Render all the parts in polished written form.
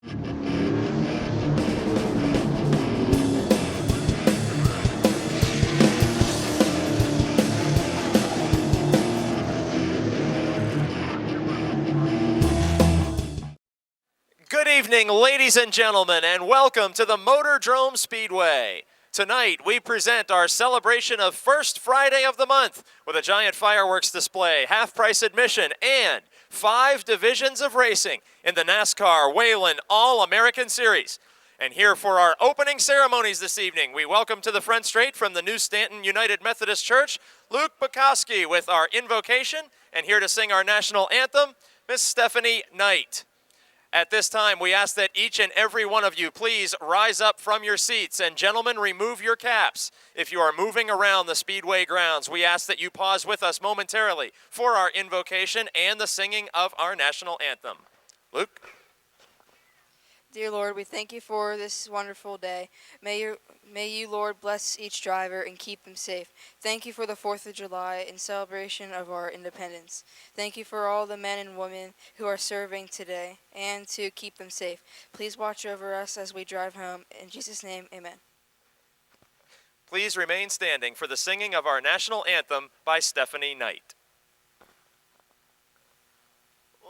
Good evening, ladies and gentlemen, and welcome to the Motordrome Speedway. Tonight, we present our celebration of First Friday of the month with a giant fireworks display, half-price admission, and 5 divisions of racing in the NASCAR Whelen All-American Series. And here for our opening ceremonies this evening, we welcome to the front straight from the New Stanton United Methodist Church, Luke Bukowski with our invocation, and here to sing our national anthem, Miss Stephanie Knight. At this time, we ask that each and every one of you please rise up from your seats, and gentlemen, remove your caps. If you are moving around the Speedway grounds, we ask that you pause with us momentarily for our invocation and the singing of our national anthem. Luke? Dear Lord, we thank you for this wonderful day. May you, Lord, bless each driver and keep them safe. Thank you for the 4th of July in celebration of our independence. Thank you for all the men and women who are serving today and to keep them safe. Please watch over us as we drive home. In Jesus' name, amen. Please remain standing for the singing of our national anthem by Stephanie Knight.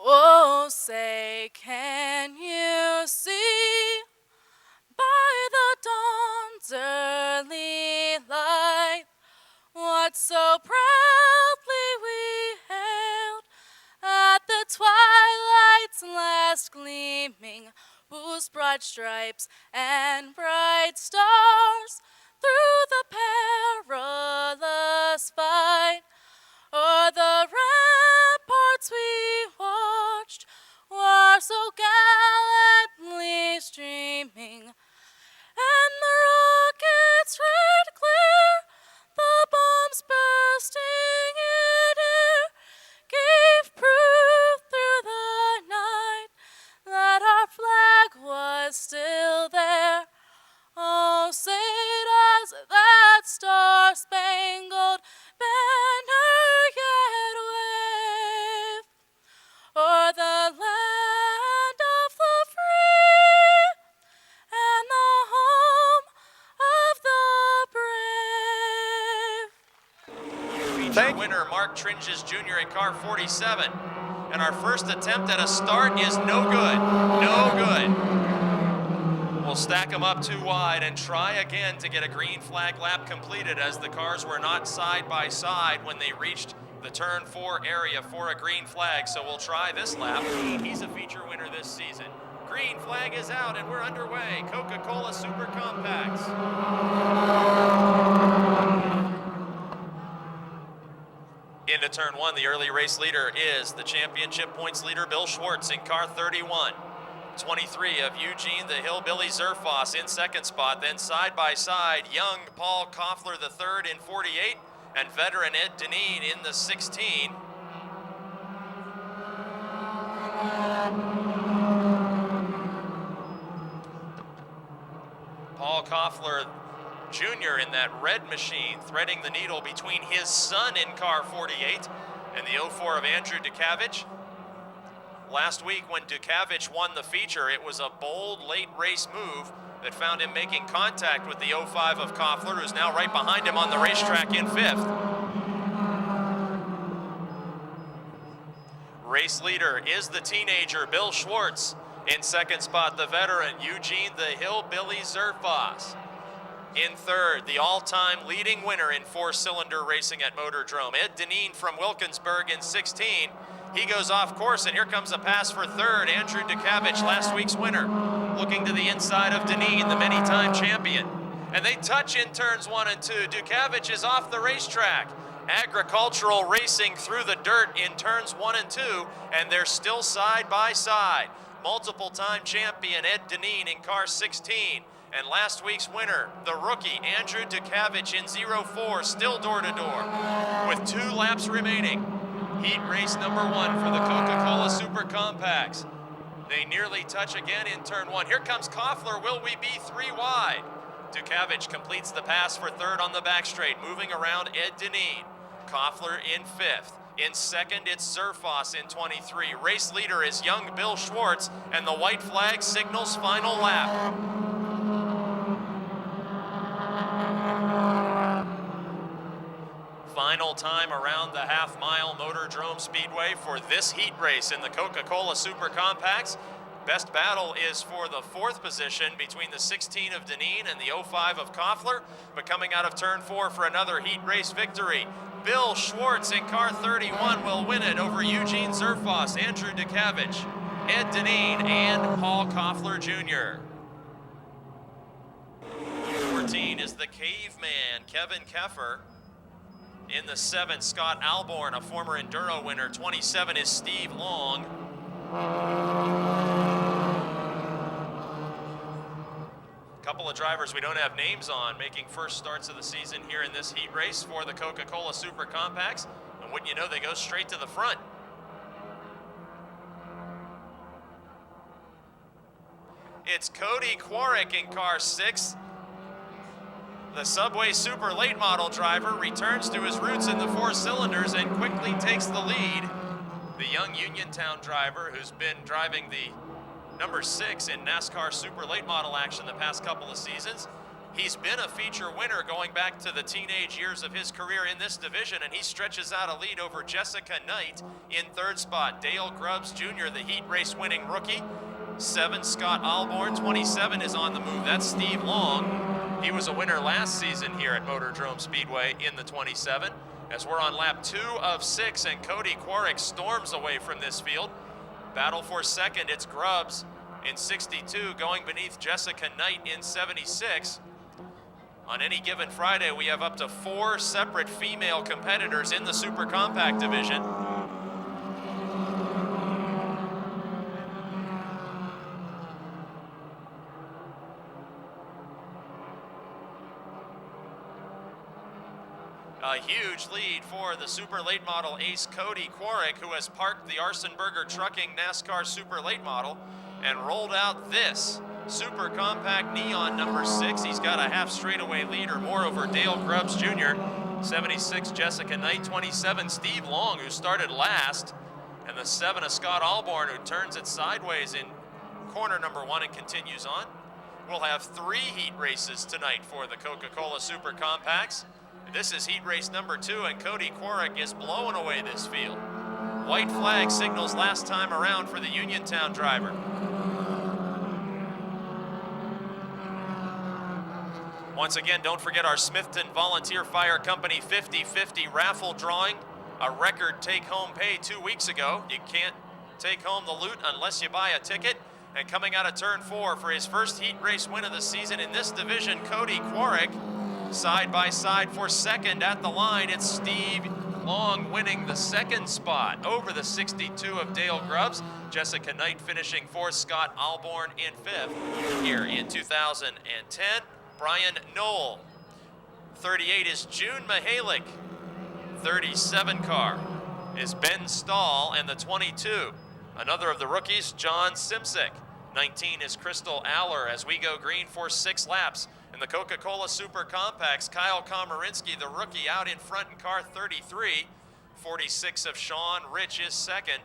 Oh, say, can you see by the dawn's early light what so proudly we hailed at the twilight's last gleaming, whose broad stripes and bright stars through the perilous fight o'er the ramparts we watched were so gallantly streaming, and the rockets red clear, the bombs bursting in air, gave proof through the night that our flag was still there. Oh, say does that star-spangled banner yet wave o'er the land of the free and the home of the brave. Feature winner Mark Tringes Jr. in car 47. And our first attempt at a start is no good. No good. We'll stack them up too wide and try again to get a green flag lap completed, as the cars were not side by side when they reached the turn 4 area for a green flag. So we'll try this lap. He's a feature winner this season. Green flag is out and we're underway. Coca-Cola Super Compacts. Into turn 1, the early race leader is the championship points leader, Bill Schwartz, in car 31. 23 of Eugene the Hillbilly Zerfoss in second spot. Then side by side, young Paul Koffler III in 48 and veteran Ed Deneen in the 16. Paul Koffler Jr. in that red machine, threading the needle between his son in car 48 and the 04 of Andrew Dukavich. Last week when Dukavich won the feature, it was a bold late race move that found him making contact with the 05 of Koffler, who's now right behind him on the racetrack in 5th. Race leader is the teenager, Bill Schwartz. In second spot, the veteran, Eugene the Hillbilly Zerfoss. In third, the all-time leading winner in 4-cylinder racing at Motordrome, Ed Deneen from Wilkinsburg in 16. He goes off course, and here comes a pass for third. Andrew Dukavich, last week's winner, looking to the inside of Deneen, the many-time champion. And they touch in turns 1 and 2. Dukavich is off the racetrack. Agricultural racing through the dirt in turns 1 and 2, and they're still side by side. Multiple-time champion Ed Deneen in car 16. And last week's winner, the rookie, Andrew Dukavich in 04, still door-to-door. With 2 laps remaining, heat race number 1 for the Coca-Cola Super Compacts. They nearly touch again in turn 1. Here comes Koffler. Will we be 3 wide? Dukavich completes the pass for third on the back straight, moving around Ed Deneen. Koffler in 5th. In second, it's Zerfoss in 23. Race leader is young Bill Schwartz, and the white flag signals final lap. Final time around the half-mile Motordrome Speedway for this heat race in the Coca-Cola Super Compacts. Best battle is for the 4th position between the 16 of Deneen and the 05 of Koffler, but coming out of turn 4 for another heat race victory. Bill Schwartz in car 31 will win it over Eugene Zerfoss, Andrew DeCavage, Ed Deneen, and Paul Koffler Jr. 14 is the caveman, Kevin Keffer. In the 7, Scott Alborn, a former Enduro winner. 27 is Steve Long. A couple of drivers we don't have names on making first starts of the season here in this heat race for the Coca-Cola Super Compacts. And wouldn't you know, they go straight to the front. It's Cody Quarrick in car 6. The Subway Super late model driver returns to his roots in the 4 cylinders and quickly takes the lead. The young Uniontown driver who's been driving the number 6 in NASCAR Super late model action the past couple of seasons. He's been a feature winner going back to the teenage years of his career in this division, and he stretches out a lead over Jessica Knight in 3rd spot. Dale Grubbs Jr., the heat race winning rookie. 7, Scott Alborn. 27 is on the move. That's Steve Long. He was a winner last season here at Motordrome Speedway in the 27. As we're on lap 2 of 6, and Cody Quarrick storms away from this field. Battle for second, it's Grubbs in 62 going beneath Jessica Knight in 76. On any given Friday, we have up to 4 separate female competitors in the Super Compact division. A huge lead for the Super Late Model ace Cody Quarrick, who has parked the Arsenberger Trucking NASCAR Super Late Model and rolled out this Super Compact Neon number 6. He's got a half straightaway lead or more over Dale Grubbs Jr. 76 Jessica Knight, 27 Steve Long, who started last, and the 7 of Scott Alborn, who turns it sideways in corner number 1 and continues on. We'll have 3 heat races tonight for the Coca-Cola Super Compacts. This is heat race number 2, and Cody Quarrick is blowing away this field. White flag signals last time around for the Uniontown driver. Once again, don't forget our Smithton Volunteer Fire Company 50-50 raffle drawing. A record take-home pay 2 weeks ago. You can't take home the loot unless you buy a ticket. And coming out of turn 4 for his first heat race win of the season in this division, Cody Quarrick. Side by side for second at the line, it's Steve Long winning the 2nd spot over the 62 of Dale Grubbs. Jessica Knight finishing 4th, Scott Alborn in 5th. Here in 2010, Brian Knoll. 38 is June Mihalik. 37 car is Ben Stahl, and the 22, another of the rookies, John Simsek. 19 is Crystal Aller as we go green for 6 laps. In the Coca-Cola Super Compacts, Kyle Komarinsky, the rookie, out in front in car 33. 46 of Sean Rich is 2nd.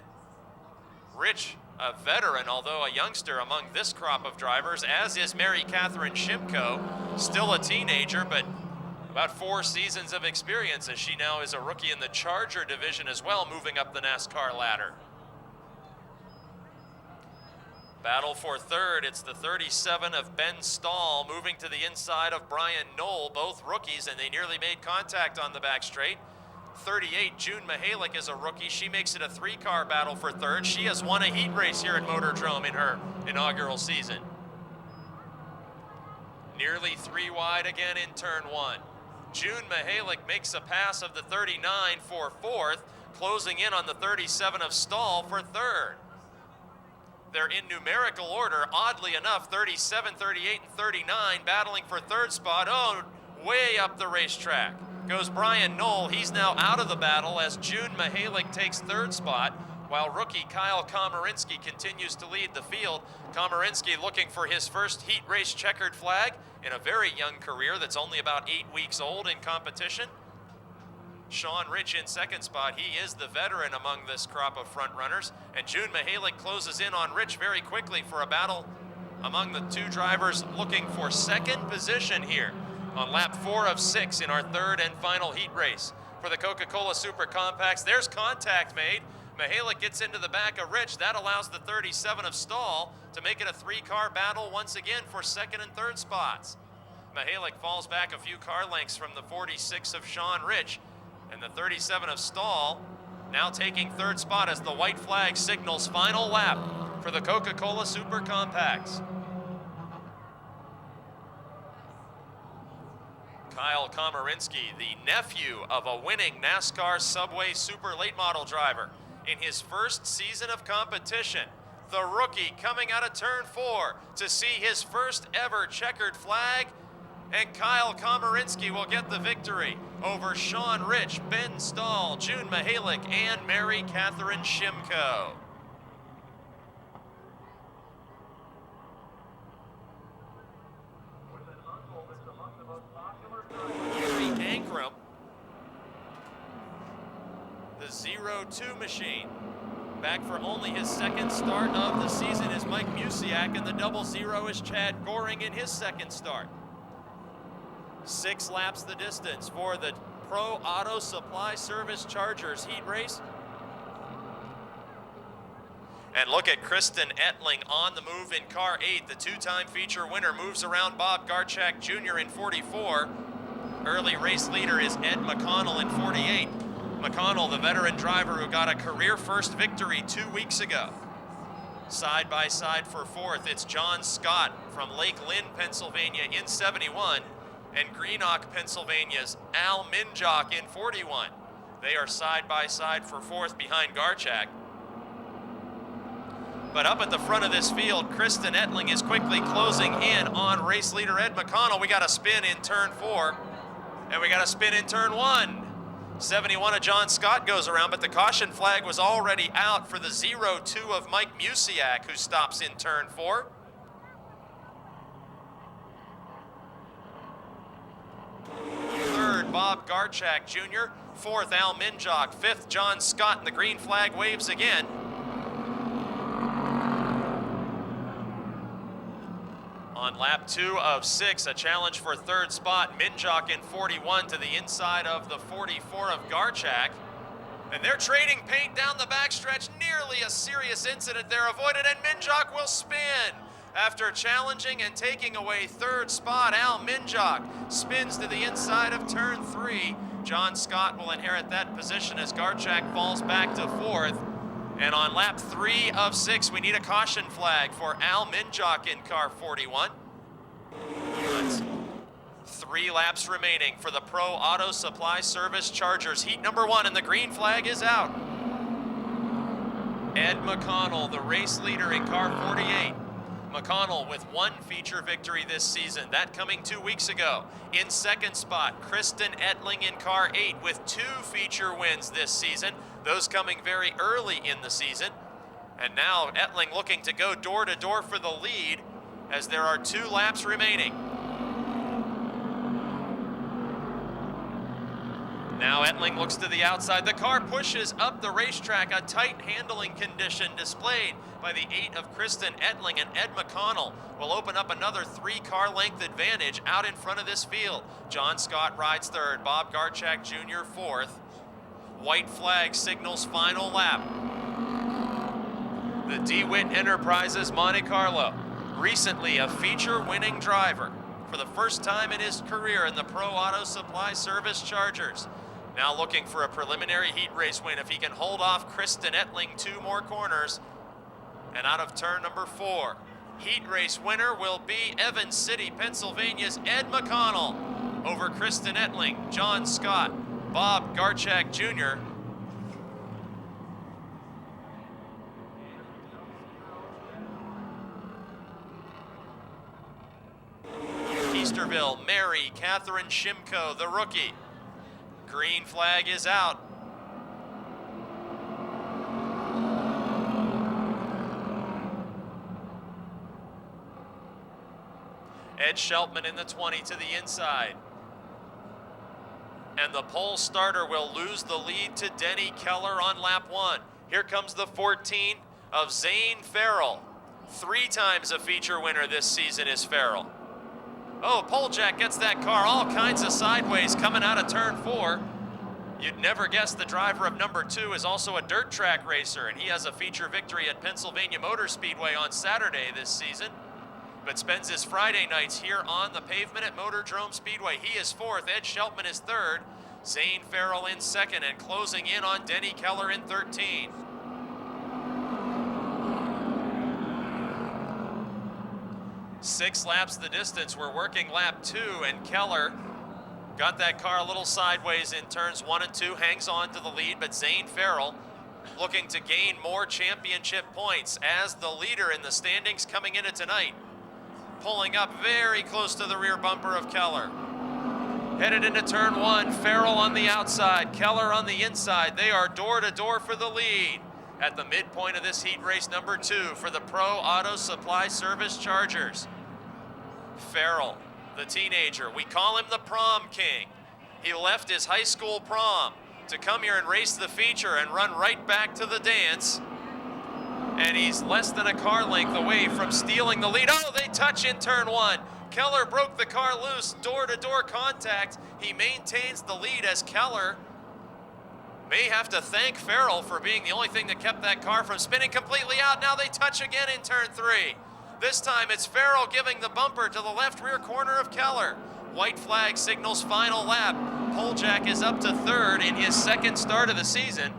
Rich, a veteran, although a youngster among this crop of drivers, as is Mary Catherine Shimko, still a teenager, but about 4 seasons of experience, as she now is a rookie in the Charger division as well, moving up the NASCAR ladder. Battle for 3rd, it's the 37 of Ben Stahl moving to the inside of Brian Knoll, both rookies, and they nearly made contact on the back straight. 38, June Mihalik is a rookie. She makes it a 3-car battle for 3rd. She has won a heat race here at Motordrome in her inaugural season. Nearly 3 wide again in turn 1. June Mihalik makes a pass of the 39 for 4th, closing in on the 37 of Stahl for 3rd. They're in numerical order, oddly enough, 37, 38, and 39 battling for 3rd spot. Oh, way up the racetrack goes Brian Knoll. He's now out of the battle as June Mihalik takes 3rd spot, while rookie Kyle Komarinsky continues to lead the field. Komarinsky looking for his first heat race checkered flag in a very young career that's only about 8 weeks old in competition. Sean Rich in second spot. He is the veteran among this crop of front runners. And June Mihalik closes in on Rich very quickly for a battle among the two drivers looking for second position here on lap 4 of 6 in our third and final heat race. For the Coca-Cola Super Compacts, there's contact made. Mihalik gets into the back of Rich. That allows the 37 of Stahl to make it a 3-car battle once again for second and third spots. Mihalik falls back a few car lengths from the 46 of Sean Rich, and the 37 of Stahl now taking third spot as the white flag signals final lap for the Coca-Cola Super Compacts. Kyle Komarinsky, the nephew of a winning NASCAR Subway Super Late Model driver, in his first season of competition, the rookie coming out of turn 4 to see his first ever checkered flag, and Kyle Komarinsky will get the victory over Sean Rich, Ben Stahl, June Mihalik, and Mary Catherine Shimko. Gary Ankrum, the 0-2 machine. Back for only his second start of the season is Mike Musiak, and the 00 is Chad Goring in his second start. 6 laps the distance for the Pro Auto Supply Service Chargers heat race. And look at Kristen Ettling on the move in car 8. The 2-time feature winner moves around Bob Garchak Jr. in 44. Early race leader is Ed McConnell in 48. McConnell, the veteran driver who got a career first victory 2 weeks ago. Side by side for fourth, it's John Scott from Lake Lynn, Pennsylvania in 71, and Greenock, Pennsylvania's Al Minjock in 41. They are side by side for fourth behind Garchak. But up at the front of this field, Kristen Ettling is quickly closing in on race leader Ed McConnell. We got a spin in turn 4, and we got a spin in turn 1. 71 of John Scott goes around, but the caution flag was already out for the 0-2 of Mike Musiak, who stops in turn 4. Third, Bob Garchak Jr. Fourth, Al Minjock. Fifth, John Scott, and the green flag waves again. On lap 2 of 6, a challenge for third spot. Minjock in 41 to the inside of the 44 of Garchak. And they're trading paint down the backstretch. Nearly a serious incident there avoided, and Minjock will spin. After challenging and taking away third spot, Al Minjock spins to the inside of turn 3. John Scott will inherit that position as Garchak falls back to fourth. And on lap 3 of 6, we need a caution flag for Al Minjock in car 41. That's 3 laps remaining for the Pro Auto Supply Service Chargers. Heat number 1, and the green flag is out. Ed McConnell, the race leader in car 48. McConnell with 1 feature victory this season, that coming 2 weeks ago. In second spot, Kristen Ettling in car 8 with 2 feature wins this season, those coming very early in the season. And now Ettling looking to go door to door for the lead as there are 2 laps remaining. Now Ettling looks to the outside. The car pushes up the racetrack, a tight handling condition displayed by the 8 of Kristen Ettling, and Ed McConnell will open up another 3-car length advantage out in front of this field. John Scott rides third, Bob Garchak Jr. fourth. White flag signals final lap. The DeWitt Enterprises Monte Carlo, recently a feature-winning driver for the first time in his career in the Pro Auto Supply Service Chargers. Now looking for a preliminary heat race win if he can hold off Kristen Ettling 2 more corners. And out of turn number 4, heat race winner will be Evans City, Pennsylvania's Ed McConnell over Kristen Ettling, John Scott, Bob Garchak Jr. Easterville, Mary Catherine Shimko, the rookie. Green flag is out. Ed Sheltman in the 20 to the inside. And the pole starter will lose the lead to Denny Keller on lap 1. Here comes the 14 of Zane Farrell. 3 times a feature winner this season is Farrell. Oh, Polejack gets that car all kinds of sideways coming out of turn 4. You'd never guess the driver of number 2 is also a dirt track racer, and he has a feature victory at Pennsylvania Motor Speedway on Saturday this season, but spends his Friday nights here on the pavement at Motordrome Speedway. He is 4th, Ed Sheltman is 3rd, Zane Farrell in 2nd, and closing in on Denny Keller in 13. Six laps the distance. We're working lap 2, and Keller got that car a little sideways in turns 1 and 2, hangs on to the lead, but Zane Farrell looking to gain more championship points as the leader in the standings coming into tonight. Pulling up very close to the rear bumper of Keller. Headed into turn 1, Farrell on the outside, Keller on the inside. They are door to door for the lead at the midpoint of this heat race number 2 for the Pro Auto Supply Service Chargers. Farrell, the teenager, we call him the prom king. He left his high school prom to come here and race the feature and run right back to the dance. And he's less than a car length away from stealing the lead. Oh, they touch in turn 1. Keller broke the car loose, door-to-door contact. He maintains the lead as Keller may have to thank Farrell for being the only thing that kept that car from spinning completely out. Now they touch again in turn 3. This time it's Farrell giving the bumper to the left rear corner of Keller. White flag signals final lap. Polejack is up to 3rd in his 2nd start of the season.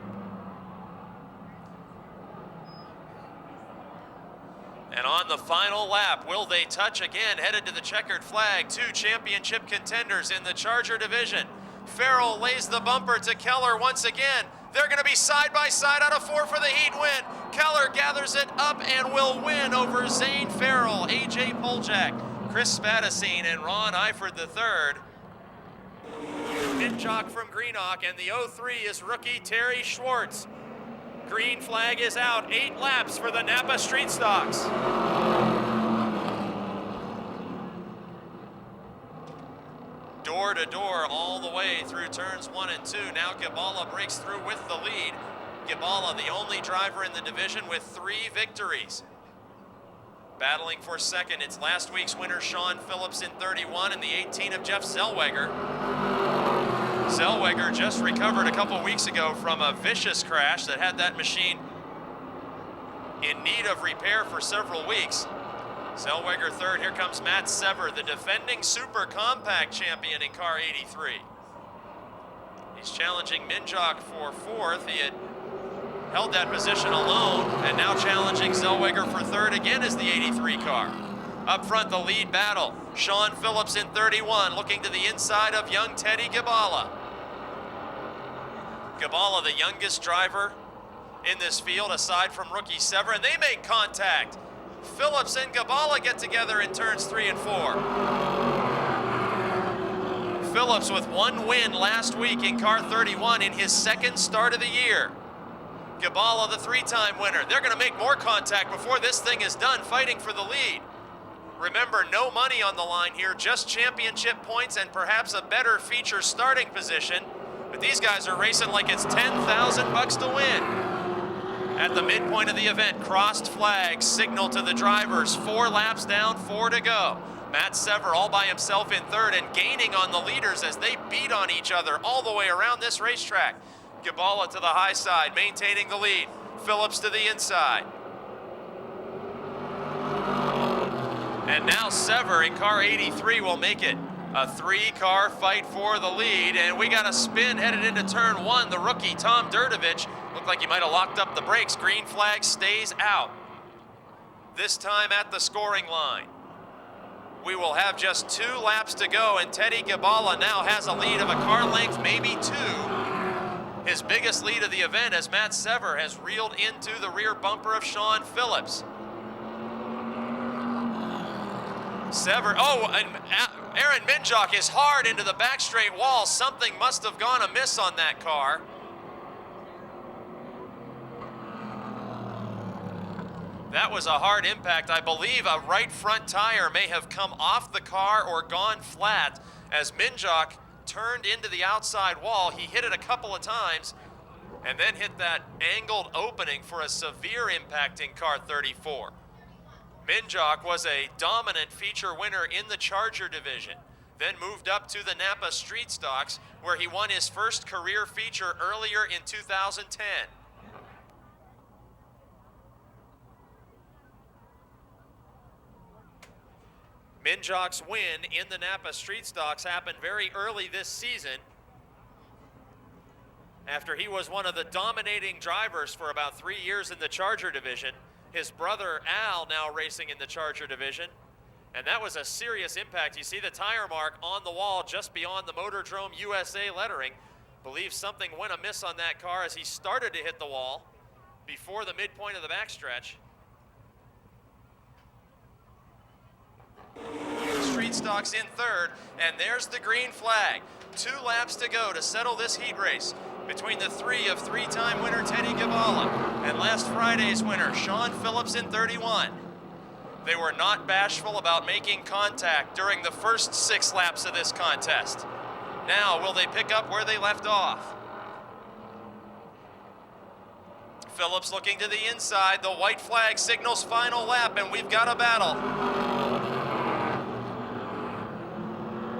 And on the final lap, will they touch again? Headed to the checkered flag, 2 championship contenders in the Charger division. Farrell lays the bumper to Keller once again. They're going to be side by side out of 4 for the heat win. Keller gathers it up and will win over Zane Farrell, AJ Polejack, Chris Spadacine, and Ron Eifert III. Minjock from Greenock, and the 03 is rookie Terry Schwartz. Green flag is out. 8 laps for the Napa Street Stocks. Door to door all the way through turns 1 and 2. Now Gibala breaks through with the lead. Gibala, the only driver in the division with 3 victories. Battling for 2nd, it's last week's winner Sean Phillips in 31 and the 18 of Jeff Zellweger. Zellweger just recovered a couple weeks ago from a vicious crash that had that machine in need of repair for several weeks. Zellweger 3rd. Here comes Matt Sever, the defending Super Compact champion in car 83. He's challenging Minjock for 4th. He had held that position alone, and now challenging Zellweger for 3rd again as the 83 car. Up front, the lead battle. Sean Phillips in 31, looking to the inside of young Teddy Gibala. Gibala, the youngest driver in this field, aside from rookie Sever, and they make contact. Phillips and Gibala get together in turns 3 and 4. Phillips with 1 win last week in car 31 in his 2nd start of the year. Gibala, the 3-time winner. They're going to make more contact before this thing is done, fighting for the lead. Remember, no money on the line here, just championship points and perhaps a better feature starting position. But these guys are racing like it's $10,000 to win. At the midpoint of the event, crossed flags signal to the drivers. 4 laps down, 4 to go. Matt Sever all by himself in 3rd and gaining on the leaders as they beat on each other all the way around this racetrack. Gibala to the high side, maintaining the lead. Phillips to the inside. And now Sever in car 83 will make it a 3-car fight for the lead. And we got a spin headed into turn 1. The rookie Tom Durdovich looked like he might have locked up the brakes. Green flag stays out. This time at the scoring line. We will have just 2 laps to go, and Teddy Gibala now has a lead of a car length, maybe 2. His biggest lead of the event as Matt Sever has reeled into the rear bumper of Sean Phillips. Sever, and Aaron Minjock is hard into the back straight wall. Something must have gone amiss on that car. That was a hard impact. I believe a right front tire may have come off the car or gone flat as Minjock turned into the outside wall. He hit it a couple of times and then hit that angled opening for a severe impact in car 34. Minjok was a dominant feature winner in the Charger division, then moved up to the Napa Street Stocks, where he won his first career feature earlier in 2010. Minjok's win in the Napa Street Stocks happened very early this season, after he was one of the dominating drivers for about 3 years in the Charger division. His brother Al now racing in the Charger division, and that was a serious impact. You see the tire mark on the wall just beyond the Motordrome USA lettering. Believes something went amiss on that car as he started to hit the wall before the midpoint of the backstretch. Street Stocks in third, and there's the green flag. 2 laps to go to settle this heat race between the three of three-time winner Teddy Gabala and last Friday's winner Sean Phillips in 31. They were not bashful about making contact during the first 6 laps of this contest. Now, will they pick up where they left off? Phillips looking to the inside. The white flag signals final lap, and we've got a battle.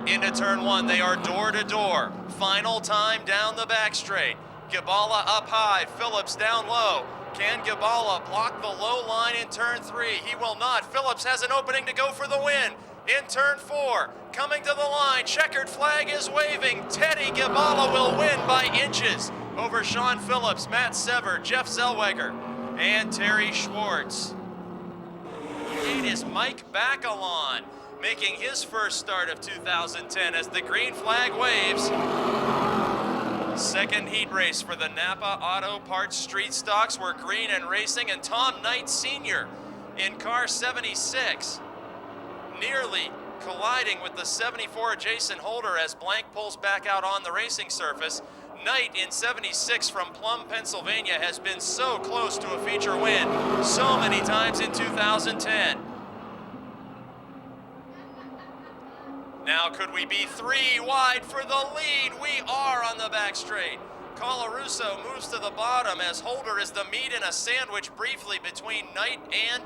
Into turn 1, they are door to door. Final time down the back straight. Gabala up high, Phillips down low. Can Gabala block the low line in turn 3? He will not. Phillips has an opening to go for the win. In turn 4, coming to the line, checkered flag is waving. Teddy Gabala will win by inches over Sean Phillips, Matt Sever, Jeff Zellweger, and Terry Schwartz. It is Mike Bacalon making his first start of 2010 as the green flag waves. Second heat race for the Napa Auto Parts Street Stocks were Green and Racing and Tom Knight Sr. in car 76, nearly colliding with the 74 Jason Holder as Blank pulls back out on the racing surface. Knight in 76 from Plum, Pennsylvania has been so close to a feature win so many times in 2010. Now could we be 3 wide for the lead? We are on the back straight. Colarusso moves to the bottom as Holder is the meat in a sandwich briefly between Knight and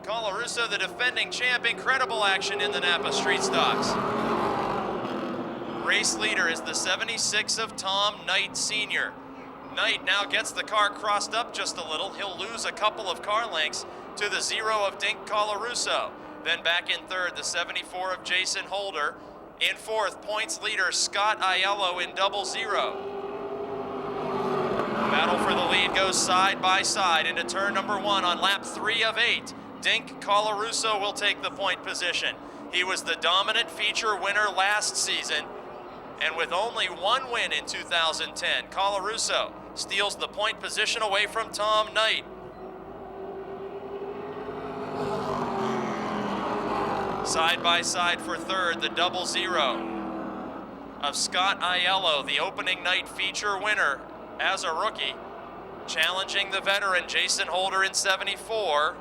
Colarusso, the defending champ. Incredible action in the Napa Street Stocks. Race leader is the 76 of Tom Knight Sr. Knight now gets the car crossed up just a little. He'll lose a couple of car lengths to the 0 of Dink Colarusso. Then back in third, the 74 of Jason Holder. In fourth, points leader Scott Aiello in 00. Battle for the lead goes side by side into turn number 1 on lap 3 of 8. Dink Colarusso will take the point position. He was the dominant feature winner last season, and with only 1 win in 2010, Colarusso steals the point position away from Tom Knight. Side by side for third, the 00 of Scott Aiello, the opening night feature winner as a rookie, challenging the veteran Jason Holder in 74.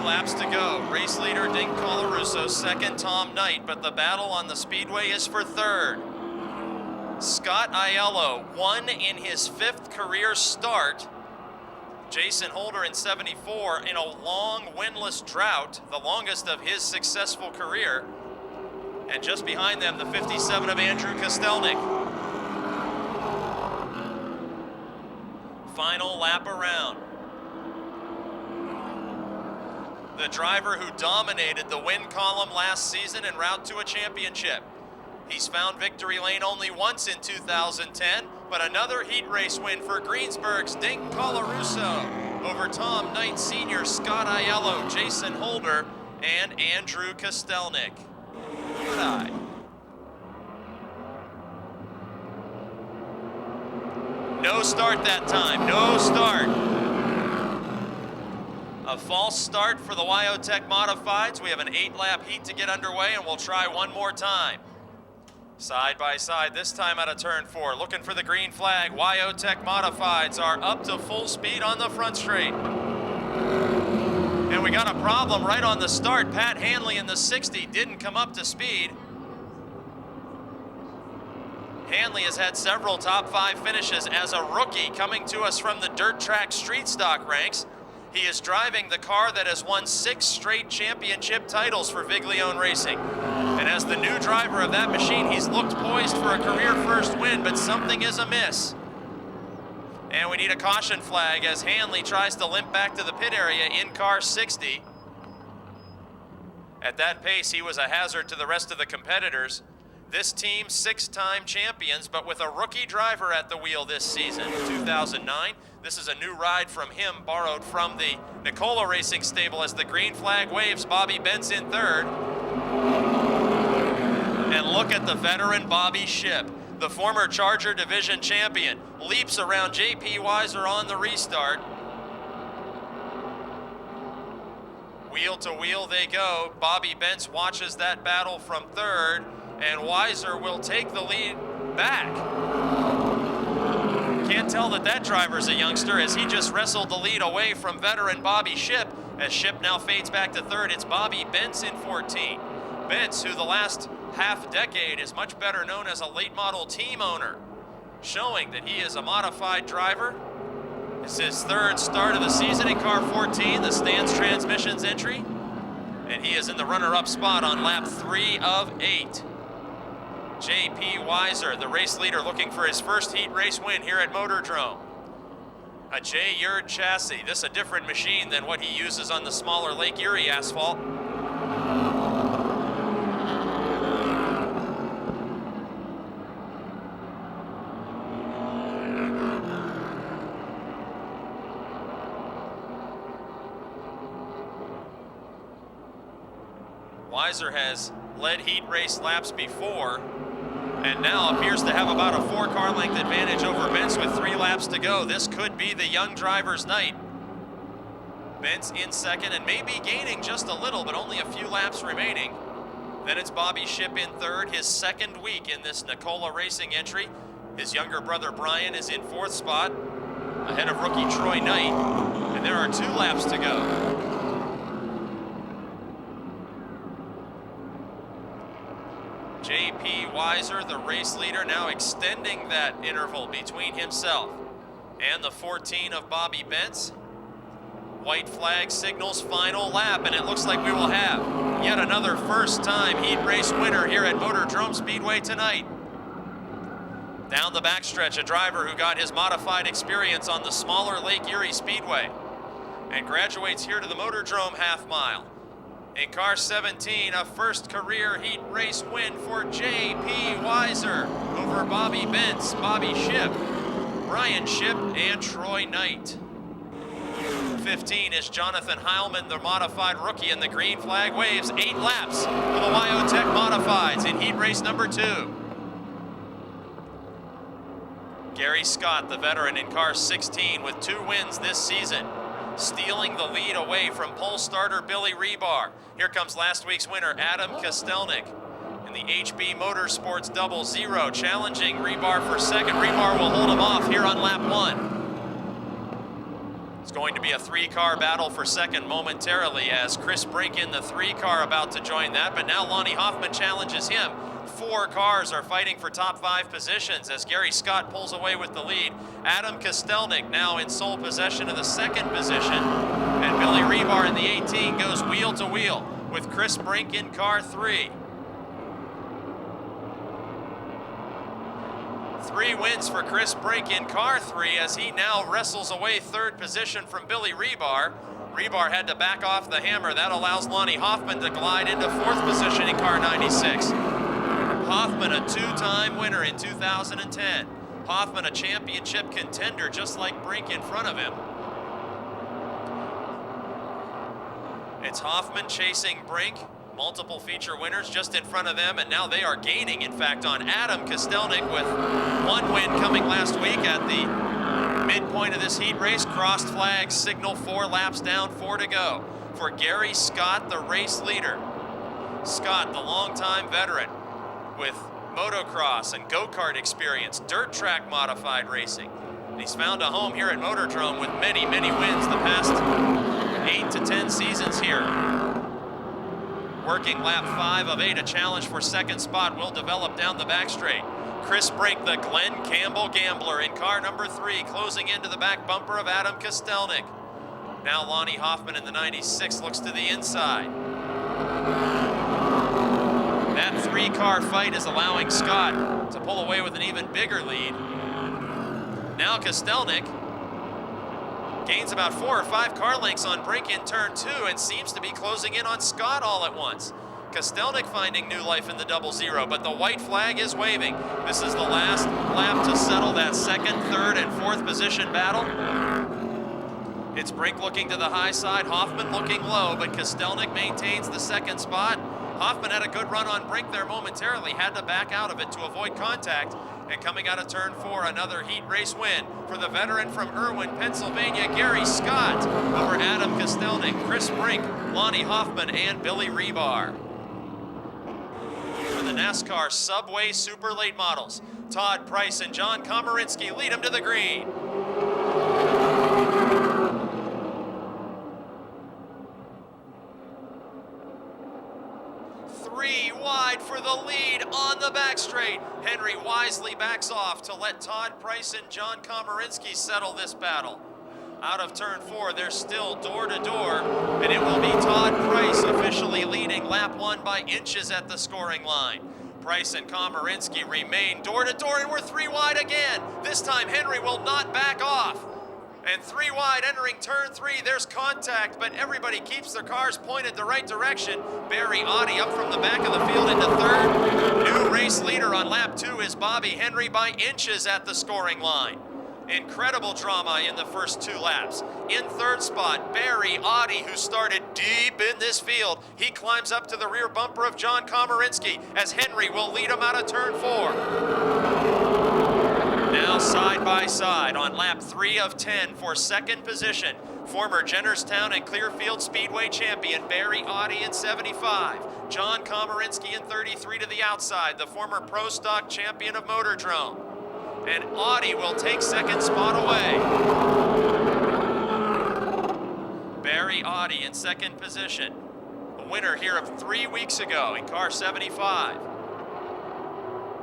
Laps to go. Race leader Dink Colarusso, second Tom Knight, but the battle on the speedway is for third. Scott Aiello won in his 5th career start. Jason Holder in 74 in a long winless drought, the longest of his successful career. And just behind them, the 57 of Andrew Kostelnik. Final lap around. The driver who dominated the win column last season en route to a championship. He's found victory lane only once in 2010, but another heat race win for Greensburg's Dink Colarusso over Tom Knight Sr., Scott Aiello, Jason Holder, and Andrew Kostelnik. Good eye. No start that time, no start. A false start for the Wyotech Modifieds. We have an 8-lap heat to get underway, and we'll try one more time. Side by side, this time out of turn 4, looking for the green flag. Wyotech Modifieds are up to full speed on the front straight. And we got a problem right on the start. Pat Hanley in the 60 didn't come up to speed. Hanley has had several top 5 finishes as a rookie coming to us from the dirt track street stock ranks. He is driving the car that has won 6 straight championship titles for Viglione Racing. And as the new driver of that machine, he's looked poised for a career first win, but something is amiss. And we need a caution flag as Hanley tries to limp back to the pit area in car 60. At that pace, he was a hazard to the rest of the competitors. This team 6-time champions, but with a rookie driver at the wheel this season, 2009. This is a new ride from him, borrowed from the Nicola Racing stable as the green flag waves. Bobby Bentz in 3rd. And look at the veteran Bobby Shipp, the former Charger Division champion, leaps around J.P. Weiser on the restart. Wheel to wheel they go. Bobby Bentz watches that battle from 3rd, and Weiser will take the lead back. Can't tell that driver's a youngster as he just wrestled the lead away from veteran Bobby Shipp. As Shipp now fades back to 3rd, it's Bobby Bentz in 14. Bentz, who the last half-decade is much better known as a late model team owner, showing that he is a modified driver. It's his 3rd start of the season in car 14, the Stans Transmissions entry, and he is in the runner-up spot on lap 3 of 8. J.P. Weiser, the race leader, looking for his first heat race win here at Motordrome. A J. Yerd chassis, this a different machine than what he uses on the smaller Lake Erie asphalt. Weiser has led heat race laps before, and now appears to have about a 4-car length advantage over Bentz with 3 laps to go. This could be the young driver's night. Bentz in 2nd and maybe gaining just a little, but only a few laps remaining. Then it's Bobby Shipp in 3rd, his 2nd week in this Nicola Racing entry. His younger brother Brian is in 4th spot, ahead of rookie Troy Knight, and there are 2 laps to go. J.P. Weiser, the race leader, now extending that interval between himself and the 14 of Bobby Bentz. White flag signals final lap, and it looks like we will have yet another first-time heat race winner here at Motordrome Speedway tonight. Down the backstretch, a driver who got his modified experience on the smaller Lake Erie Speedway and graduates here to the Motordrome half mile. In car 17, a first career heat race win for J.P. Weiser over Bobby Bentz, Bobby Shipp, Brian Shipp, and Troy Knight. 15 is Jonathan Heilman, the modified rookie, and the green flag waves. 8 laps for the Wyotech Modifieds in heat race number 2. Gary Scott, the veteran, in car 16 with 2 wins this season, stealing the lead away from pole starter Billy Rebar. Here comes last week's winner, Adam Kostelnik, in the HB Motorsports 00, challenging Rebar for 2nd. Rebar will hold him off here on lap 1. It's going to be a 3-car battle for 2nd momentarily as Chris Brink in the 3-car about to join that, but now Lonnie Hoffman challenges him. 4 cars are fighting for top 5 positions as Gary Scott pulls away with the lead. Adam Kostelnik now in sole possession of the 2nd position, and Billy Rebar in the 18 goes wheel to wheel with Chris Brink in car 3. 3 wins for Chris Brink in car 3 as he now wrestles away 3rd position from Billy Rebar. Rebar had to back off the hammer. That allows Lonnie Hoffman to glide into 4th position in car 96. Hoffman, a 2-time winner in 2010. Hoffman, a championship contender, just like Brink in front of him. It's Hoffman chasing Brink, multiple feature winners just in front of them, and now they are gaining, in fact, on Adam Kostelnik with 1 win coming last week at the midpoint of this heat race, crossed flags signal 4 laps down, 4 to go for Gary Scott, the race leader. Scott, the longtime veteran with motocross and go-kart experience, dirt track modified racing. And he's found a home here at Motordrome with many, many wins the past 8 to 10 seasons here. Working lap 5 of 8, a challenge for second spot will develop down the back straight. Chris Brink, the Glenn Campbell Gambler, in car number 3, closing into the back bumper of Adam Kostelnik. Now Lonnie Hoffman in the 96 looks to the inside. That 3-car fight is allowing Scott to pull away with an even bigger lead. Now Kostelnik gains about 4 or 5 car lengths on Brink in turn 2 and seems to be closing in on Scott all at once. Kostelnik finding new life in the 00, but the white flag is waving. This is the last lap to settle that second, third, and fourth position battle. It's Brink looking to the high side, Hoffman looking low, but Kostelnik maintains the second spot. Hoffman had a good run on Brink there momentarily, had to back out of it to avoid contact. And coming out of turn 4, another heat race win for the veteran from Irwin, Pennsylvania, Gary Scott, over Adam Kostelnik, Chris Brink, Lonnie Hoffman, and Billy Rebar. For the NASCAR Subway Super Late Models, Todd Price and John Komarinsky lead them to the green. Three wide for the lead on the back straight. Henry wisely backs off to let Todd Price and John Komarinsky settle this battle. Out of turn 4, they're still door to door, and it will be Todd Price officially leading lap 1 by inches at the scoring line. Price and Komarinsky remain door to door, and we're 3 wide again. This time Henry will not back off. And 3 wide entering turn 3, there's contact, but everybody keeps their cars pointed the right direction. Barry Oddie up from the back of the field into third. New race leader on lap 2 is Bobby Henry by inches at the scoring line. Incredible drama in the first 2 laps. In third spot, Barry Oddie, who started deep in this field. He climbs up to the rear bumper of John Komarinsky as Henry will lead him out of turn 4. Now side by side on lap 3 of 10 for second position, former Jennerstown and Clearfield Speedway champion Barry Oddie in 75, John Komarinsky in 33 to the outside, the former Pro Stock champion of Motordrome. And Oddie will take second spot away. Barry Oddie in second position, the winner here of 3 weeks ago in car 75.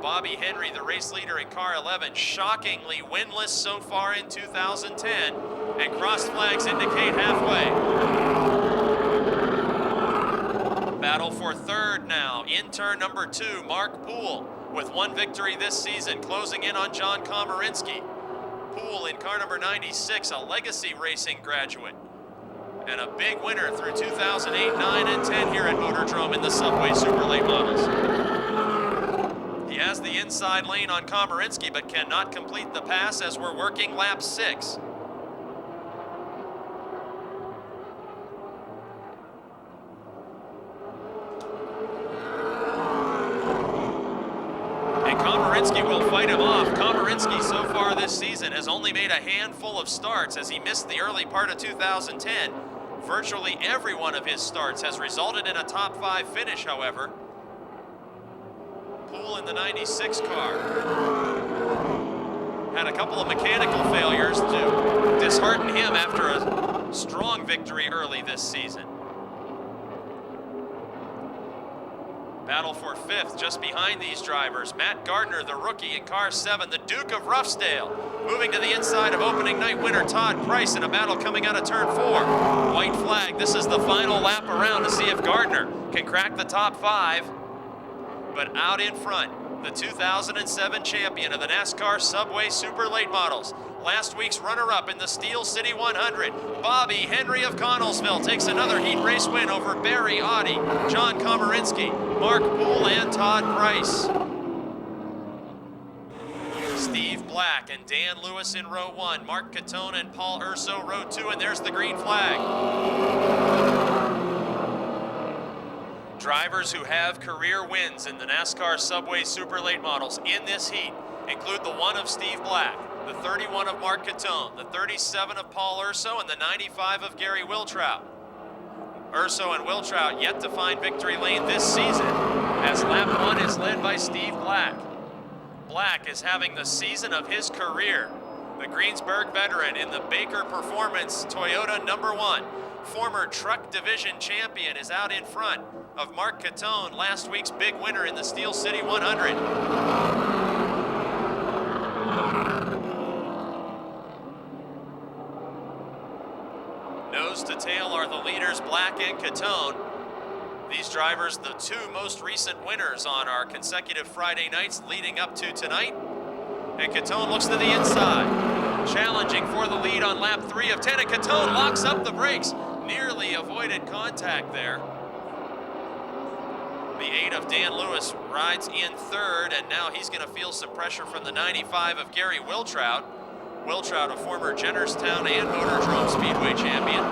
Bobby Henry, the race leader in car 11, shockingly winless so far in 2010, and crossed flags indicate halfway. Battle for third now, in turn number 2, Mark Poole, with 1 victory this season, closing in on John Komarinsky. Poole in car number 96, a legacy racing graduate, and a big winner through 2008, 9, and 10 here at Motordrome in the Subway Super Late Models. He has the inside lane on Komarinsky, but cannot complete the pass as we're working lap 6. And Komarinsky will fight him off. Komarinsky so far this season has only made a handful of starts as he missed the early part of 2010. Virtually every one of his starts has resulted in a top 5 finish, however. Poole in the 96 car had a couple of mechanical failures to dishearten him after a strong victory early this season. Battle for 5th just behind these drivers. Matt Gardner, the rookie in car 7, the Duke of Roughdale, moving to the inside of opening night winner Todd Price in a battle coming out of turn 4. White flag, this is the final lap around to see if Gardner can crack the top 5. But out in front, the 2007 champion of the NASCAR Subway Super Late Models, last week's runner-up in the Steel City 100, Bobby Henry of Connellsville takes another heat race win over Barry Oddie, John Komarinsky, Mark Poole, and Todd Price. Steve Black and Dan Lewis in row 1, Mark Catone and Paul Urso row 2, and there's the green flag. Drivers who have career wins in the NASCAR Subway Super Late Models in this heat include the one of Steve Black, The 31 of Mark Catone, the 37 of Paul Urso, and the 95 of Gary Wiltrout. Urso and Wiltrout yet to find victory lane this season, as lap 1 is led by Steve Black. Black is having the season of his career. The Greensburg veteran in the Baker Performance Toyota #1, former truck division champion, is out in front of Mark Catone, last week's big winner in the Steel City 100. Nose to tail are the leaders, Black and Catone. These drivers, the two most recent winners on our consecutive Friday nights leading up to tonight. And Catone looks to the inside, challenging for the lead on lap 3 of 10, and Catone locks up the brakes. Nearly avoided contact there. The 8 of Dan Lewis rides in third, and now he's going to feel some pressure from the 95 of Gary Wiltrout. Wiltrout, a former Jennerstown and Motordrome Speedway champion.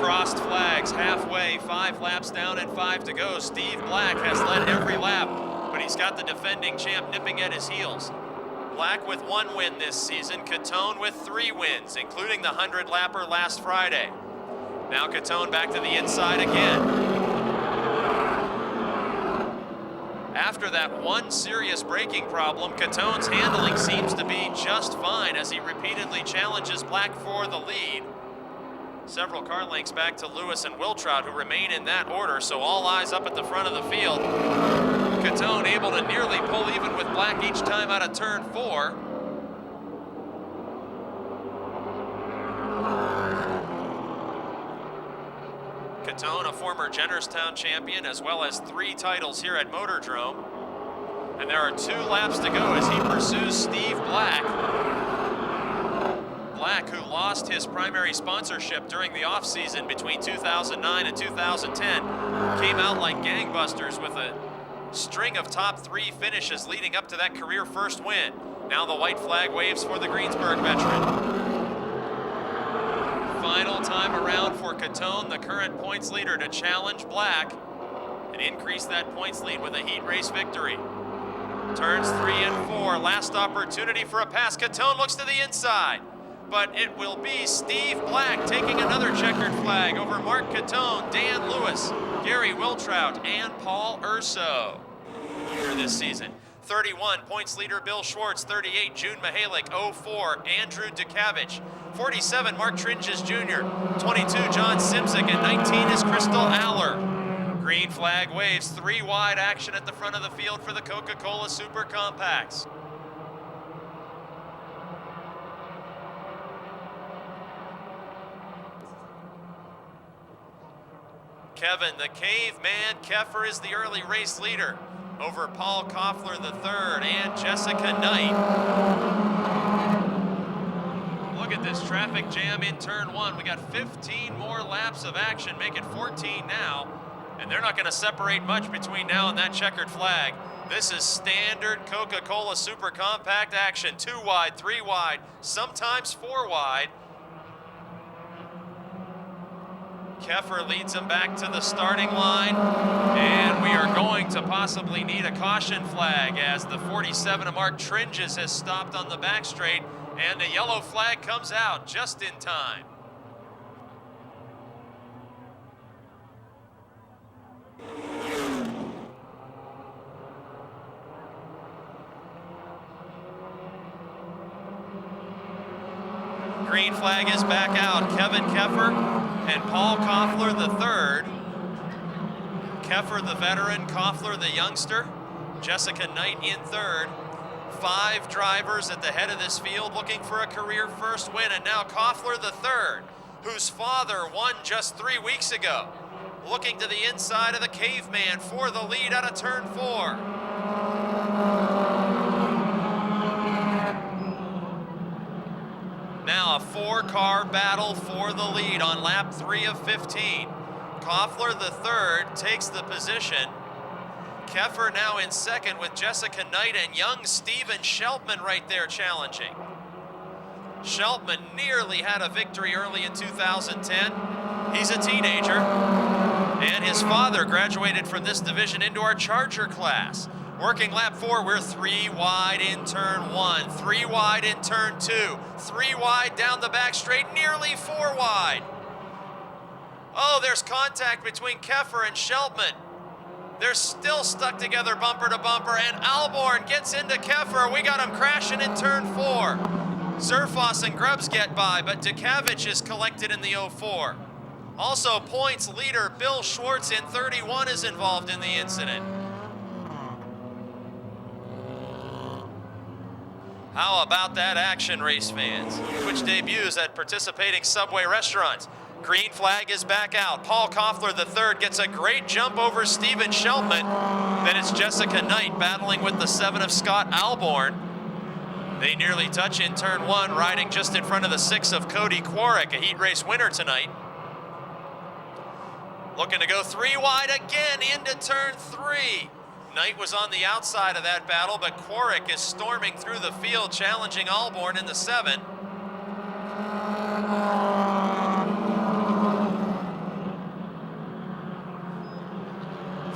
Crossed flags halfway, 5 laps down and 5 to go. Steve Black has led every lap, but he's got the defending champ nipping at his heels. Black with 1 win this season, Catone with 3 wins, including the 100-lapper last Friday. Now Catone back to the inside again. After that one serious braking problem, Catone's handling seems to be just fine as he repeatedly challenges Black for the lead. Several car lengths back to Lewis and Wiltrout, who remain in that order, so all eyes up at the front of the field. Catone able to nearly pull even with Black each time out of turn 4. Catone, a former Jennerstown champion, as well as 3 titles here at Motordrome. And there are 2 laps to go as he pursues Steve Black. Black, who lost his primary sponsorship during the offseason between 2009 and 2010, came out like gangbusters with a string of top 3 finishes leading up to that career first win. Now the white flag waves for the Greensburg veteran. Final time around for Catone, the current points leader, to challenge Black and increase that points lead with a heat race victory. Turns 3 and 4, last opportunity for a pass. Catone looks to the inside, but it will be Steve Black taking another checkered flag over Mark Catone, Dan Lewis, Gary Wiltrout, and Paul Urso for this season. 31, points leader Bill Schwartz. 38, June Mihalik. 04, Andrew Dukavich. 47, Mark Tringes Jr. 22, John Simzik, and 19 is Crystal Aller. Green flag waves, 3 wide action at the front of the field for the Coca-Cola Super Compacts. Kevin, the caveman Keffer, is the early race leader over Paul Koffler III and Jessica Knight. Look at this traffic jam in turn 1. We got 15 more laps of action, make it 14 now, and they're not going to separate much between now and that checkered flag. This is standard Coca-Cola Super Compact action. 2 wide, 3 wide, sometimes 4 wide. Keffer leads him back to the starting line, and we are going to possibly need a caution flag as the 47 of Mark Tringes has stopped on the back straight, and a yellow flag comes out just in time. Green flag is back out. Kevin Keffer and Paul Koffler III. Keffer the veteran, Koffler the youngster. Jessica Knight in third. 5 drivers at the head of this field looking for a career first win, and now Koffler III, whose father won just 3 weeks ago, looking to the inside of the caveman for the lead out of turn 4. Now a 4-car battle for the lead on lap 3 of 15. Koffler III takes the position, Keffer now in second with Jessica Knight and young Steven Sheltman right there challenging. Sheltman nearly had a victory early in 2010. He's a teenager, and his father graduated from this division into our Charger class. Working lap 4, we're 3 wide in turn 1, 3 wide in turn 2, 3 wide down the back straight, nearly 4 wide. Oh, there's contact between Keffer and Sheltman. They're still stuck together bumper to bumper, and Alborn gets into Keffer. We got him crashing in turn 4. Zerfoss and Grubbs get by, but Dukavich is collected in the 04. Also, points leader Bill Schwartz in 31 is involved in the incident. How about that action, race fans? Which debuts at participating Subway restaurants. Green flag is back out. Paul Koffler III gets a great jump over Steven Sheltman. Then it's Jessica Knight battling with the 7 of Scott Alborn. They nearly touch in turn 1, riding just in front of the 6 of Cody Quarrick, a heat race winner tonight. Looking to go 3 wide again into turn 3. Knight was on the outside of that battle, but Quarrick is storming through the field, challenging Alborn in the 7.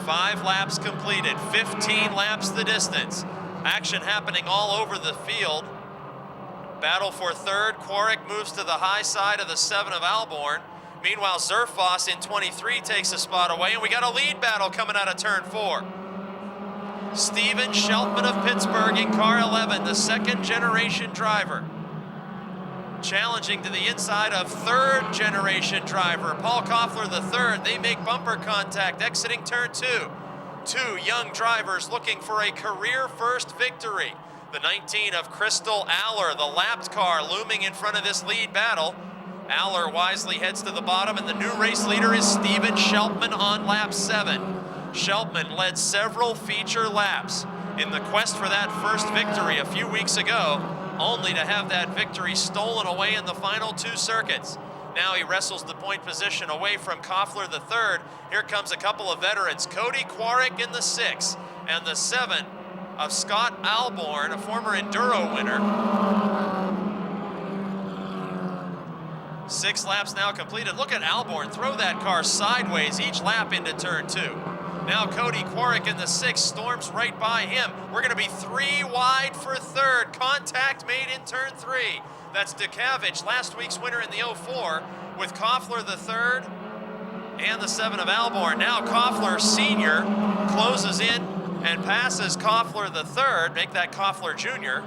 Five laps completed, 15 laps the distance. Action happening all over the field. Battle for third. Quarrick moves to the high side of the 7 of Alborn. Meanwhile, Zerfoss in 23 takes a spot away, and we got a lead battle coming out of turn 4. Steven Sheltman of Pittsburgh in car 11, the second generation driver. Challenging to the inside of third generation driver, Paul Koffler III. They make bumper contact exiting turn 2. 2 young drivers looking for a career first victory. The 19 of Crystal Aller, the lapped car, looming in front of this lead battle. Aller wisely heads to the bottom, and the new race leader is Steven Sheltman on lap 7. Sheltman led several feature laps in the quest for that first victory a few weeks ago, only to have that victory stolen away in the final 2 circuits. Now he wrestles the point position away from Koffler III. Here comes a couple of veterans, Cody Quarrick in the 6, and the 7 of Scott Alborn, a former Enduro winner. 6 laps now completed. Look at Alborn throw that car sideways each lap into turn 2. Now Cody Quarrick in the 6 storms right by him. We're going to be 3 wide for third. Contact made in turn 3. That's Dukavich, last week's winner in the 04, with Koffler III and the 7 of Alborn. Now Koffler Sr. closes in and passes Koffler III, make that Koffler Jr.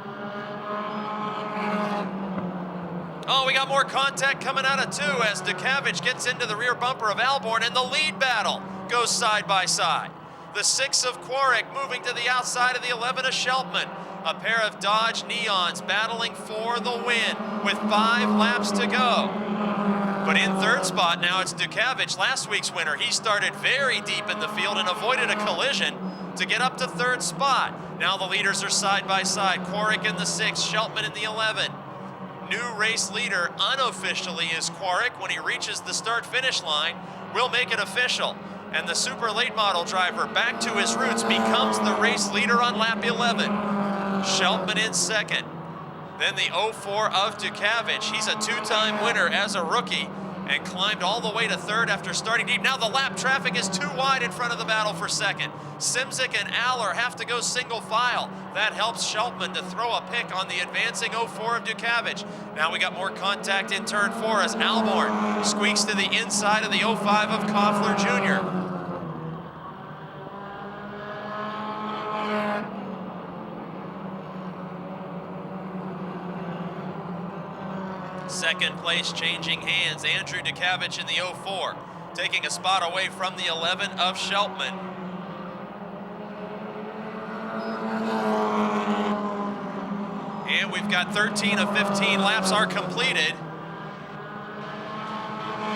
Oh, we got more contact coming out of 2 as Dukavich gets into the rear bumper of Alborn, and the lead battle goes side by side. The 6 of Quarrick moving to the outside of the 11 of Sheltman. A pair of Dodge Neons battling for the win with 5 laps to go. But in third spot now it's Dukavich, last week's winner. He started very deep in the field and avoided a collision to get up to third spot. Now the leaders are side by side. Quarrick in the 6, Sheltman in the 11. New race leader unofficially is Quarrick. When he reaches the start-finish line, we'll make it official. And the super late model driver, back to his roots, becomes the race leader on lap 11. Sheltman in second. Then the 04 of Dukavich. He's a 2-time winner as a rookie and climbed all the way to third after starting deep. Now the lap traffic is 2 wide in front of the battle for second. Simzik and Aller have to go single file. That helps Sheltman to throw a pick on the advancing 04 of Dukavich. Now we got more contact in turn 4 as Alborn squeaks to the inside of the 05 of Koffler Jr. Second place changing hands. Andrew Dukavich in the 04, taking a spot away from the 11 of Sheltman. And we've got 13 of 15 laps are completed.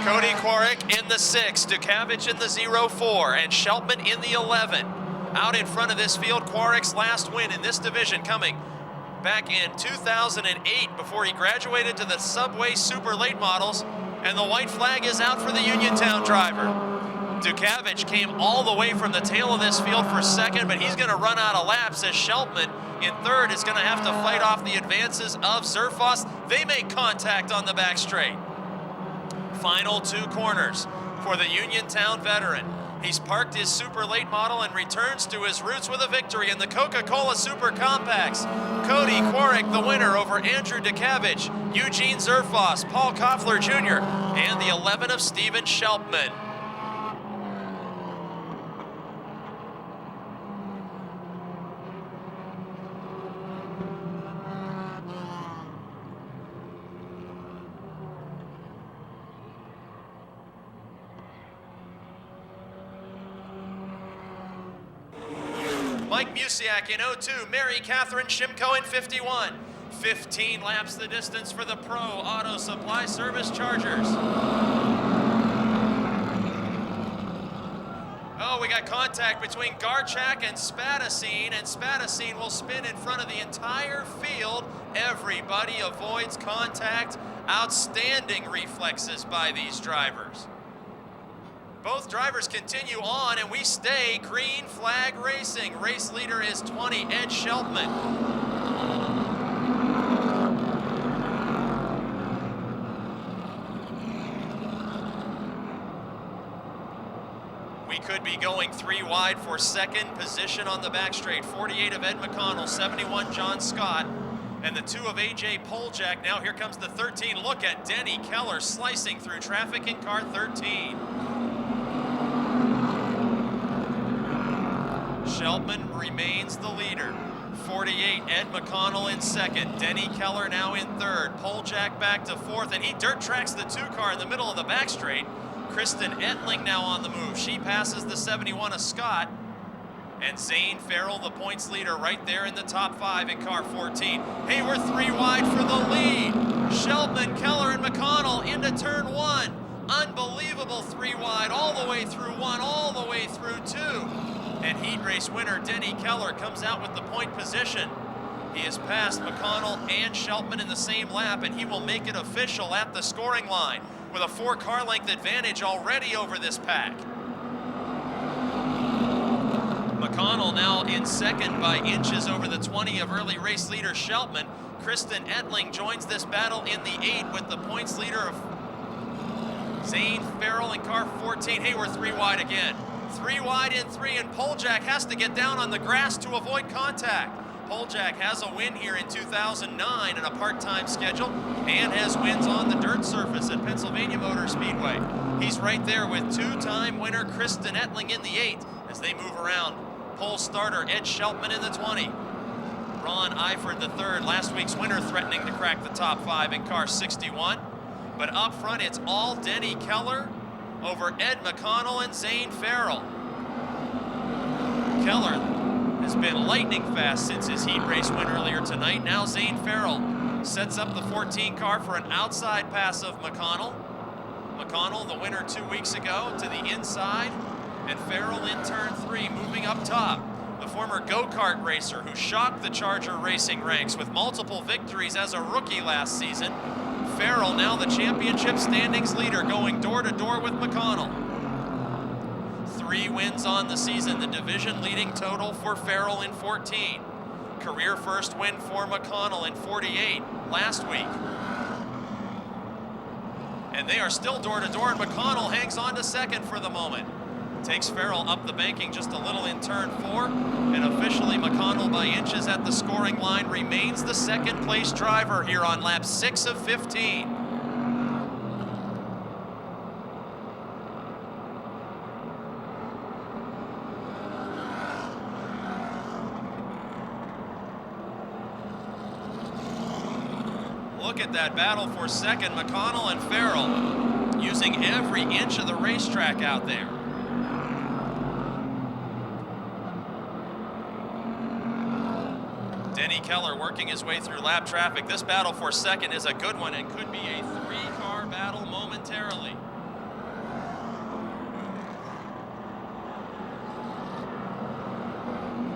Cody Quarrick in the 6, Dukavich in the 04, and Sheltman in the 11. Out in front of this field, Quarrick's last win in this division coming back in 2008 before he graduated to the Subway Super Late Models, and the white flag is out for the Uniontown driver. Dukavich came all the way from the tail of this field for second, but he's going to run out of laps as Sheltman in third is going to have to fight off the advances of Zerfoss. They make contact on the back straight. Final 2 corners for the Uniontown veteran. He's parked his super late model and returns to his roots with a victory in the Coca-Cola Super Compacts. Cody Quarik, the winner over Andrew Dukavich, Eugene Zerfoss, Paul Koffler Jr., and the 11 of Steven Sheltman. Mike Musiak in 02, Mary Catherine Shimko in 51. 15 laps the distance for the Pro Auto Supply Service Chargers. Oh, we got contact between Garchak and Spadacine will spin in front of the entire field. Everybody avoids contact. Outstanding reflexes by these drivers. Both drivers continue on, and we stay green flag racing. Race leader is 20, Ed Sheltman. We could be going 3 wide for second position on the back straight. 48 of Ed McConnell, 71 John Scott, and the 2 of AJ Poljak. Now here comes the 13. Look at Denny Keller slicing through traffic in car 13. Sheltman remains the leader. 48, Ed McConnell in second. Denny Keller now in third. Poljak back to fourth, and he dirt tracks the 2 car in the middle of the back straight. Kristen Etling now on the move. She passes the 71 of Scott. And Zane Farrell, the points leader, right there in the top 5 in car 14. Hey, we're 3 wide for the lead. Sheltman, Keller, and McConnell into turn 1. Unbelievable 3 wide, all the way through 1, all the way through 2. And heat race winner Denny Keller comes out with the point position. He has passed McConnell and Sheltman in the same lap, and he will make it official at the scoring line with a 4 car length advantage already over this pack. McConnell now in second by inches over the 20 of early race leader Sheltman. Kristen Etling joins this battle in the 8 with the points leader of Zane Farrell in car 14. Hey, we're 3 wide again. 3 wide in 3, and Poljak has to get down on the grass to avoid contact. Poljak has a win here in 2009 in a part-time schedule and has wins on the dirt surface at Pennsylvania Motor Speedway. He's right there with 2-time winner Kristen Etling in the 8 as they move around. Pole starter Ed Sheltman in the 20. Ron Eifert the 3rd, last week's winner, threatening to crack the top 5 in car 61. But up front, it's all Denny Keller over Ed McConnell and Zane Farrell. Keller has been lightning fast since his heat race win earlier tonight. Now Zane Farrell sets up the 14 car for an outside pass of McConnell. McConnell, the winner 2 weeks ago, to the inside, and Farrell in turn 3, moving up top. The former go-kart racer who shocked the Charger racing ranks with multiple victories as a rookie last season. Farrell now the championship standings leader, going door to door with McConnell. 3 wins on the season, the division leading total for Farrell in 14. Career first win for McConnell in 48 last week. And they are still door to door, and McConnell hangs on to second for the moment. Takes Farrell up the banking just a little in turn 4, and officially McConnell by inches at the scoring line remains the second place driver here on lap 6 of 15. Look at that battle for second, McConnell and Farrell using every inch of the racetrack out there. Denny Keller working his way through lap traffic. This battle for second is a good one and could be a 3-car battle momentarily.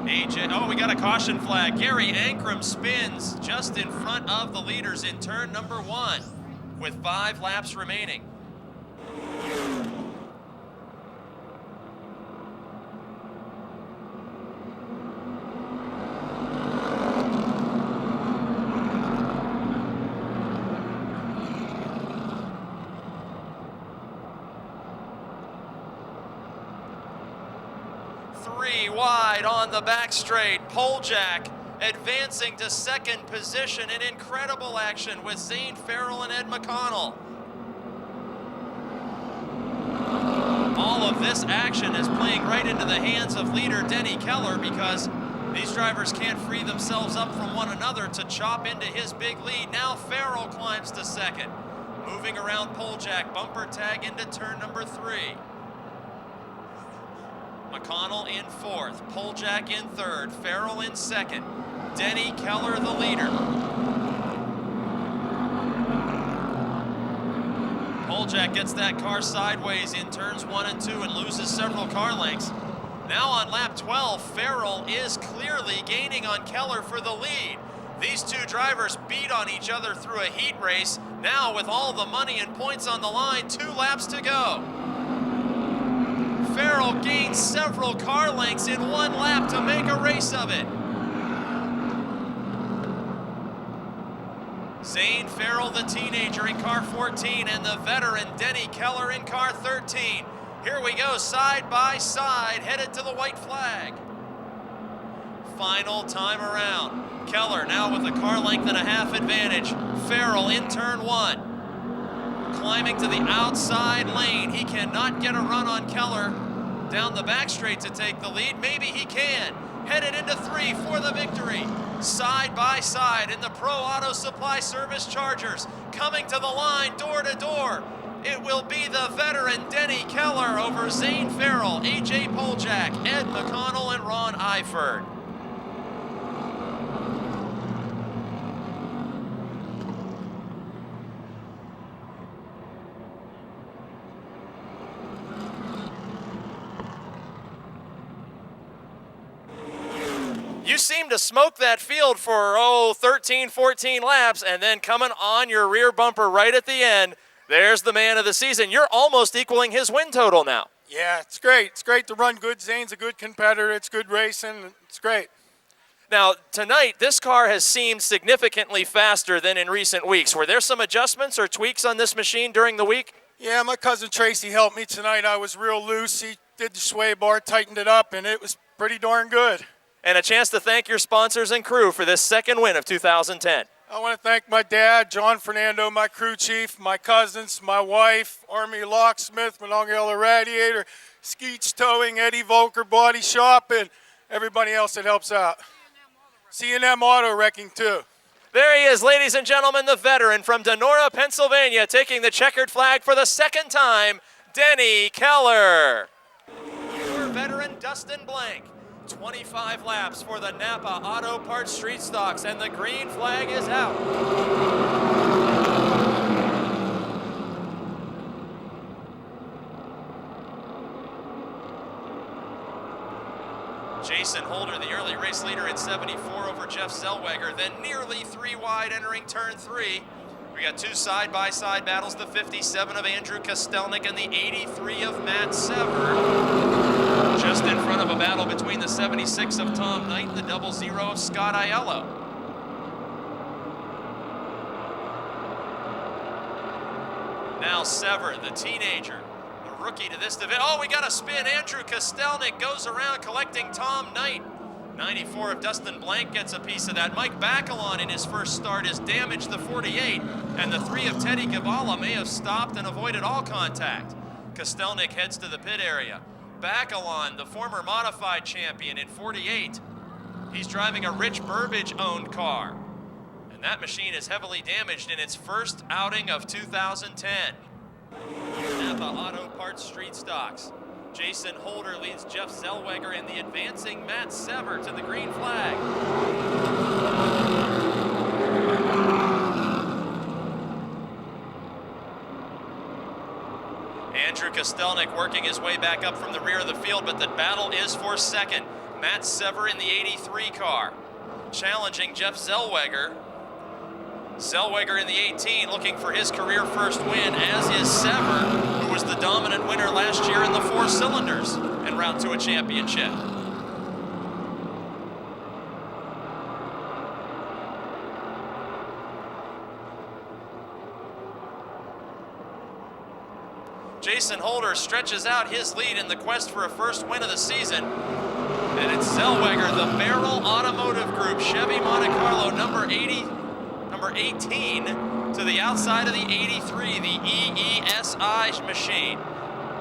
AJ, we got a caution flag. Gary Ankrum spins just in front of the leaders in turn number 1 with 5 laps remaining. 3 wide on the back straight. Poljak advancing to second position in incredible action with Zane Farrell and Ed McConnell. All of this action is playing right into the hands of leader Denny Keller because these drivers can't free themselves up from one another to chop into his big lead. Now Farrell climbs to second. Moving around Poljak, bumper tag into turn number 3. McConnell in 4th, Poljak in 3rd, Farrell in 2nd. Denny Keller the leader. Poljak gets that car sideways in turns 1 and 2 and loses several car lengths. Now on lap 12, Farrell is clearly gaining on Keller for the lead. These two drivers beat on each other through a heat race. Now with all the money and points on the line, 2 laps to go. Farrell gains several car lengths in 1 lap to make a race of it. Zane Farrell, the teenager, in car 14, and the veteran Denny Keller in car 13. Here we go, side by side, headed to the white flag. Final time around. Keller now with a car length and a half advantage. Farrell in turn 1. Climbing to the outside lane. He cannot get a run on Keller down the back straight to take the lead. Maybe he can. Headed into 3 for the victory. Side by side in the Pro Auto Supply Service Chargers. Coming to the line, door to door. It will be the veteran Denny Keller over Zane Farrell, AJ Poljak, Ed McConnell, and Ron Eifert. You seem to smoke that field for, 13, 14 laps, and then coming on your rear bumper right at the end, there's the man of the season. You're almost equaling his win total now. Yeah, it's great. It's great to run good. Zane's a good competitor. It's good racing. It's great. Now, tonight, this car has seemed significantly faster than in recent weeks. Were there some adjustments or tweaks on this machine during the week? Yeah, my cousin Tracy helped me tonight. I was real loose. He did the sway bar, tightened it up, and it was pretty darn good. And a chance to thank your sponsors and crew for this second win of 2010. I want to thank my dad, John Fernando, my crew chief, my cousins, my wife, Army Locksmith, Monongahela Radiator, Skeets Towing, Eddie Volker Body Shop, and everybody else that helps out. C&M Auto Wrecking, too. There he is, ladies and gentlemen, the veteran from Donora, Pennsylvania, taking the checkered flag for the second time, Denny Keller. Your veteran, Dustin Blank. 25 laps for the Napa Auto Parts Street Stocks, and the green flag is out. Jason Holder, the early race leader in 74 over Jeff Zellweger, then nearly 3 wide entering turn 3. We got 2 side-by-side battles, the 57 of Andrew Kostelnik and the 83 of Matt Sever. Just in front of a battle between the 76 of Tom Knight and the 00 of Scott Aiello. Now Sever, the teenager, the rookie to this division. Oh, we got a spin. Andrew Kostelnik goes around collecting Tom Knight. 94 of Dustin Blank gets a piece of that. Mike Bacalon in his first start has damaged the 48, and the 3 of Teddy Gavala may have stopped and avoided all contact. Kostelnik heads to the pit area. Bacalon, the former modified champion in 48. He's driving a Rich Burbage-owned car. And that machine is heavily damaged in its first outing of 2010. Napa Auto Parts Street Stocks. Jason Holder leads Jeff Zellweger in the advancing Matt Sever to the green flag. Andrew Kostelnik working his way back up from the rear of the field, but the battle is for second. Matt Sever in the 83 car, challenging Jeff Zellweger. Zellweger in the 18 looking for his career first win, as is Sever, who was the dominant winner last year in the 4 cylinders en route to a championship. Jason Jason Holder stretches out his lead in the quest for a first win of the season. And it's Zellweger, the Merrill Automotive Group, Chevy Monte Carlo number 18, to the outside of the 83, the EESI machine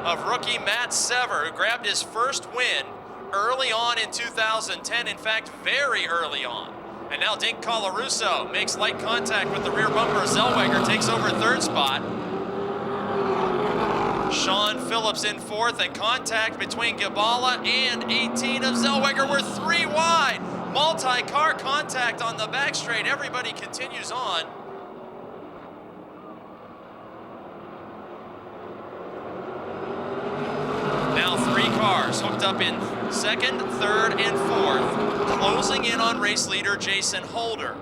of rookie Matt Sever, who grabbed his first win early on in 2010, in fact, very early on. And now Dink Colarusso makes light contact with the rear bumper. Zellweger takes over third spot. Sean Phillips in fourth, and contact between Gibala and 18 of Zellweger. We're 3 wide. Multi-car contact on the back straight. Everybody continues on. Now 3 cars hooked up in second, third, and fourth, closing in on race leader Jason Holder.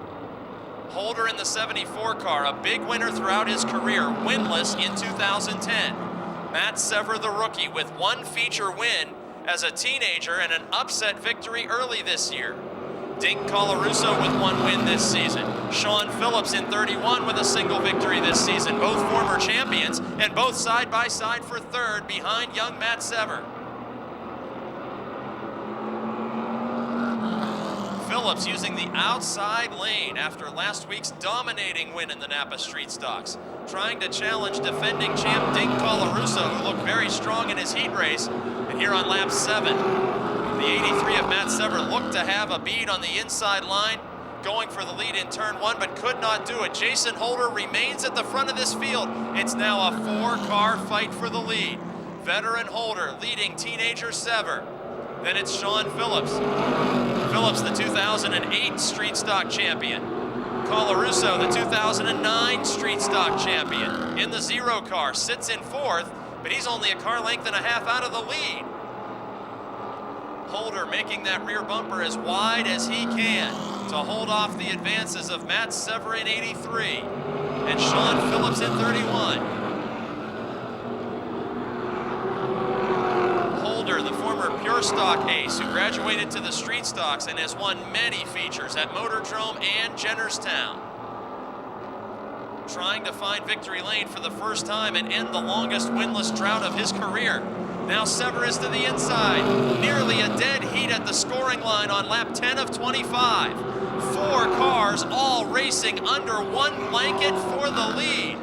Holder in the 74 car, a big winner throughout his career, winless in 2010. Matt Sever, the rookie, with 1 feature win as a teenager and an upset victory early this year. Dink Colarusso with 1 win this season. Sean Phillips in 31 with a single victory this season. Both former champions, and both side by side for third behind young Matt Sever. Phillips using the outside lane after last week's dominating win in the Napa Street Stocks, trying to challenge defending champ Dink Colarusso, who looked very strong in his heat race. And here on lap 7, the 83 of Matt Sever looked to have a bead on the inside line, going for the lead in turn 1, but could not do it. Jason Holder remains at the front of this field. It's now a 4-car fight for the lead. Veteran Holder leading teenager Sever. Then it's Sean Phillips. Phillips, the 2008 Street Stock champion. Colarusso, the 2009 Street Stock champion. In the 0 car, sits in fourth, but he's only a car length and a half out of the lead. Holder making that rear bumper as wide as he can to hold off the advances of Matt Sever in 83 and Sean Phillips in 31. Holder, the former Pure Stock ace who graduated to the Street Stocks and has won many features at Motordrome and Jennerstown. Trying to find victory lane for the first time and end the longest winless drought of his career. Now Sever is to the inside. Nearly a dead heat at the scoring line on lap 10 of 25. 4 cars all racing under 1 blanket for the lead.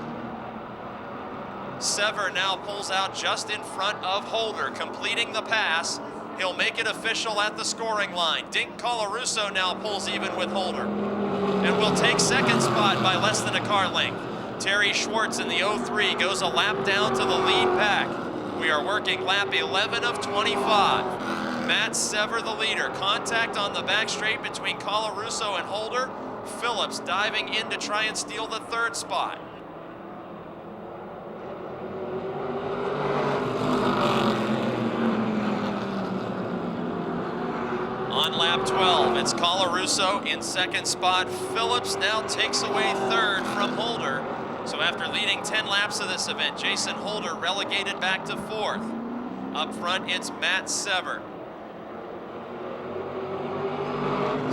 Sever now pulls out just in front of Holder, completing the pass. He'll make it official at the scoring line. Dink Colarusso now pulls even with Holder and will take second spot by less than a car length. Terry Schwartz in the 03 goes a lap down to the lead pack. We are working lap 11 of 25. Matt Sever, the leader. Contact on the back straight between Colarusso and Holder. Phillips diving in to try and steal the third spot. On lap 12, it's Colarusso in second spot. Phillips now takes away third from Holder. So after leading 10 laps of this event, Jason Holder relegated back to fourth. Up front, it's Matt Sever.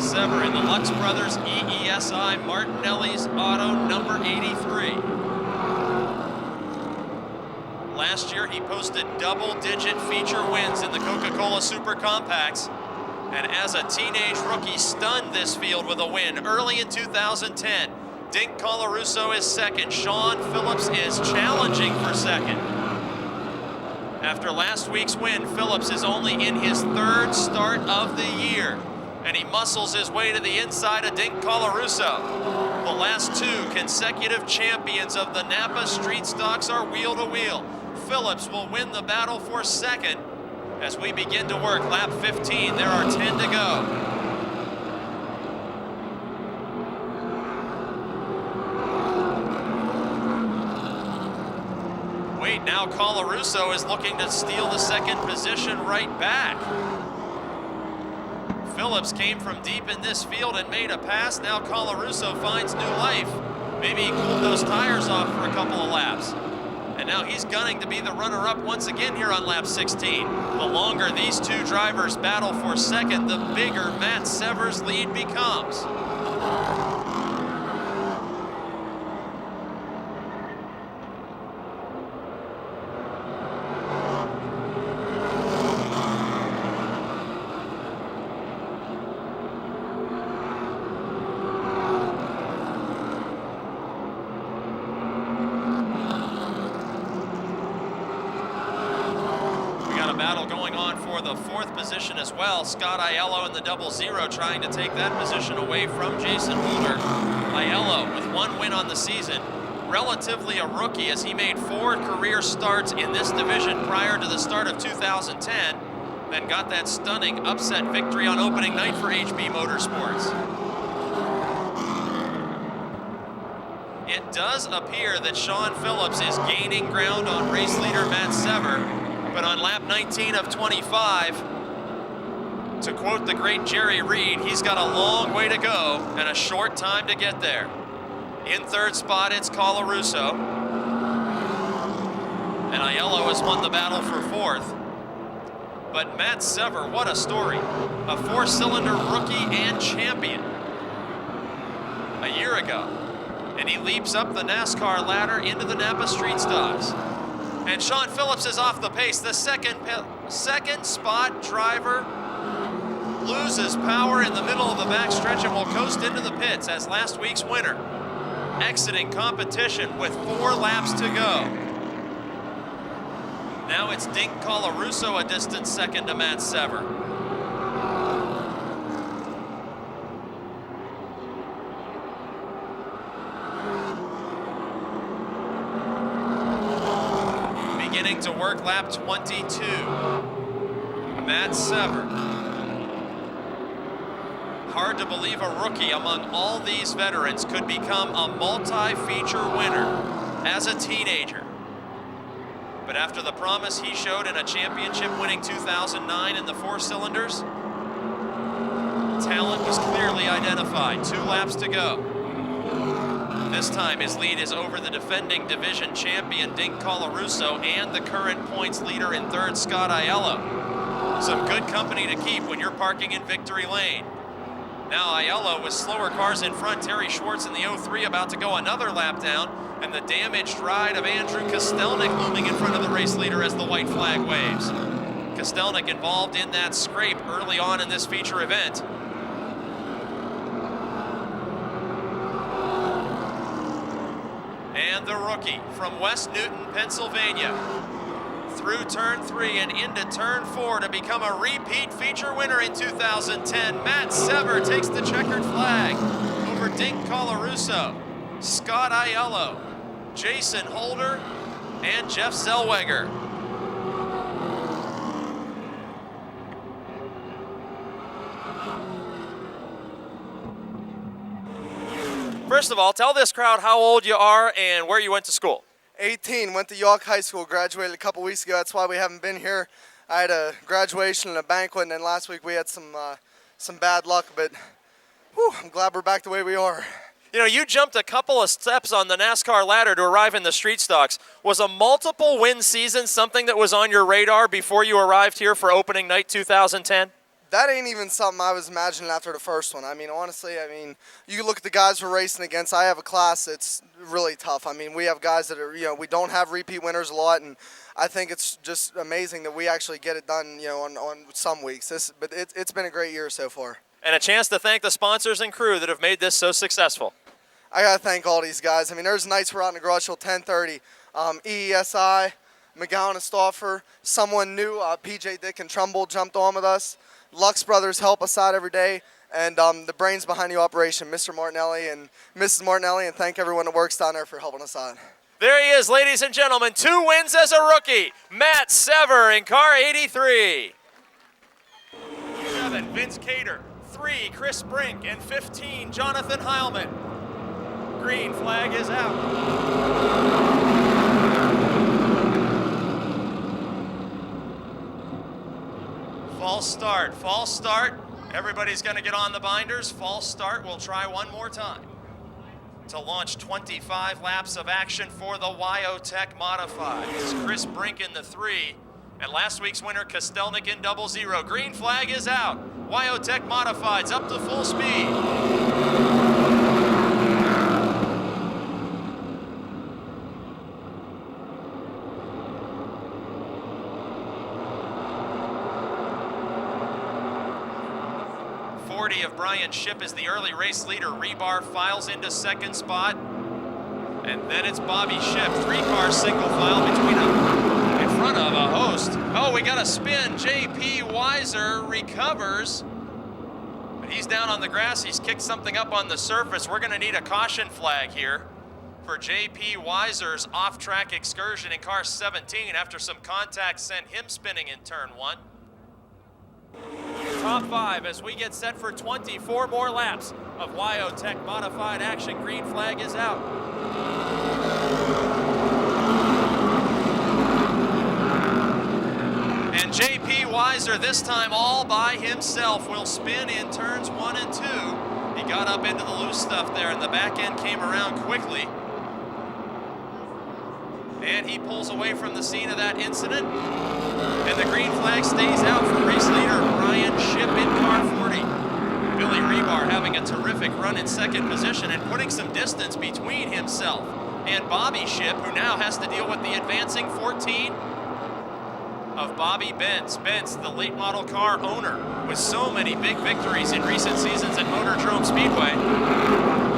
Sever in the Lux Brothers EESI Martinelli's auto number 83. Last year, he posted double-digit feature wins in the Coca-Cola Super Compacts, and as a teenage rookie, stunned this field with a win early in 2010. Dink Colarusso is second. Sean Phillips is challenging for second. After last week's win, Phillips is only in his 3rd start of the year, and he muscles his way to the inside of Dink Colarusso. The last 2 consecutive champions of the Napa Street Stocks are wheel to wheel. Phillips will win the battle for second as we begin to work lap 15. There are 10 to go. Now Colarusso is looking to steal the second position right back. Phillips came from deep in this field and made a pass. Now Colarusso finds new life. Maybe he cooled those tires off for a couple of laps. And now he's gunning to be the runner-up once again here on lap 16. The longer these 2 drivers battle for second, the bigger Matt Sever's lead becomes. for the 4th position as well. Scott Aiello in the 00 trying to take that position away from Jason Holder. Aiello with 1 win on the season. Relatively a rookie as he made 4 career starts in this division prior to the start of 2010, then got that stunning upset victory on opening night for HB Motorsports. It does appear that Sean Phillips is gaining ground on race leader Matt Sever, but on lap 19 of 25, to quote the great Jerry Reed, he's got a long way to go and a short time to get there. In 3rd spot, it's Colarusso. And Aiello has won the battle for 4th. But Matt Sever, what a story. A 4-cylinder rookie and champion a year ago. And he leaps up the NASCAR ladder into the Napa Street Stocks. And Sean Phillips is off the pace. The second spot driver loses power in the middle of the backstretch and will coast into the pits as last week's winner, exiting competition with 4 laps to go. Now it's Dink Colarusso, a distant second to Matt Sever. Beginning to work lap 22, Matt Sever. Hard to believe a rookie among all these veterans could become a multi-feature winner as a teenager. But after the promise he showed in a championship-winning 2009 in the 4-cylinders, talent was clearly identified. 2 laps to go. This time his lead is over the defending division champion Dink Colarusso and the current points leader in 3rd, Scott Aiello. Some good company to keep when you're parking in victory lane. Now Aiello with slower cars in front, Terry Schwartz in the 03 about to go another lap down, and the damaged ride of Andrew Kostelnik looming in front of the race leader as the white flag waves. Kostelnik involved in that scrape early on in this feature event. And the rookie from West Newton, Pennsylvania, through turn 3 and into turn 4 to become a repeat feature winner in 2010. Matt Sever takes the checkered flag over Dink Colarusso, Scott Aiello, Jason Holder, and Jeff Zellweger. First of all, tell this crowd how old you are and where you went to school. 18, went to York High School, graduated a couple weeks ago. That's why we haven't been here. I had a graduation and a banquet, and then last week we had some bad luck, but whew, I'm glad we're back the way we are. You know, you jumped a couple of steps on the NASCAR ladder to arrive in the street stocks. Was a multiple win season something that was on your radar before you arrived here for opening night 2010? That ain't even something I was imagining after the first one. I mean, honestly, you look at the guys we're racing against. I have a class that's really tough. I mean, we have guys that are, we don't have repeat winners a lot, and I think it's just amazing that we actually get it done, on some weeks. But it's been a great year so far. And a chance to thank the sponsors and crew that have made this so successful. I got to thank all these guys. I mean, there's nights we're out in the garage till 10:30. EESI, McGowan and Stauffer, someone new, PJ Dick and Trumbull jumped on with us. Lux Brothers help us out every day, and the brains behind the operation, Mr. Martinelli and Mrs. Martinelli, and thank everyone that works down there for helping us out. There he is, ladies and gentlemen, 2 wins as a rookie, Matt Sever in car 83. 7, Vince Cater. 3, Chris Brink, and 15, Jonathan Heilman. Green flag is out. False start. Everybody's gonna get on the binders. False start, we'll try one more time. To launch 25 laps of action for the Wyotech Modified. It's Chris Brink in the 3, and last week's winner, Kostelnik in 00. Green flag is out. Wyotech Modified's up to full speed. 40 of Brian Shipp is the early race leader. Rebar files into 2nd spot. And then it's Bobby Shipp. 3 cars single file between him. And front of a host. Oh, we got a spin. J.P. Weiser recovers. But he's down on the grass. He's kicked something up on the surface. We're going to need a caution flag here for J.P. Weiser's off-track excursion in car 17 after some contact sent him spinning in turn 1. Top 5 as we get set for 24 more laps of Wyotech modified action. Green flag is out. And J.P. Weiser, this time all by himself, will spin in turns 1 and 2. He got up into the loose stuff there, and the back end came around quickly. And he pulls away from the scene of that incident. And the green flag stays out for race leader Brian Shipp in car 40. Billy Rebar having a terrific run in second position and putting some distance between himself and Bobby Shipp, who now has to deal with the advancing 14 of Bobby Bentz. Bentz, the late model car owner, with so many big victories in recent seasons at Motordrome Speedway.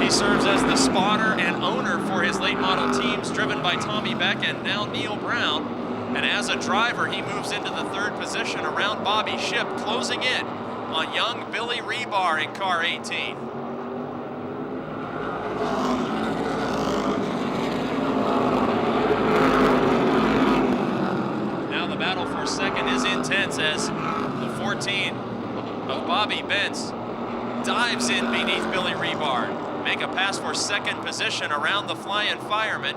He serves as the spotter and owner for his late model teams, driven by Tommy Beck and now Neil Brown. And as a driver, he moves into the third position around Bobby Shipp, closing in on young Billy Rebar in car 18. Now the battle for second is intense as the 14 of Bobby Bentz dives in beneath Billy Rebar. Make a pass for second position around the Flying Fireman.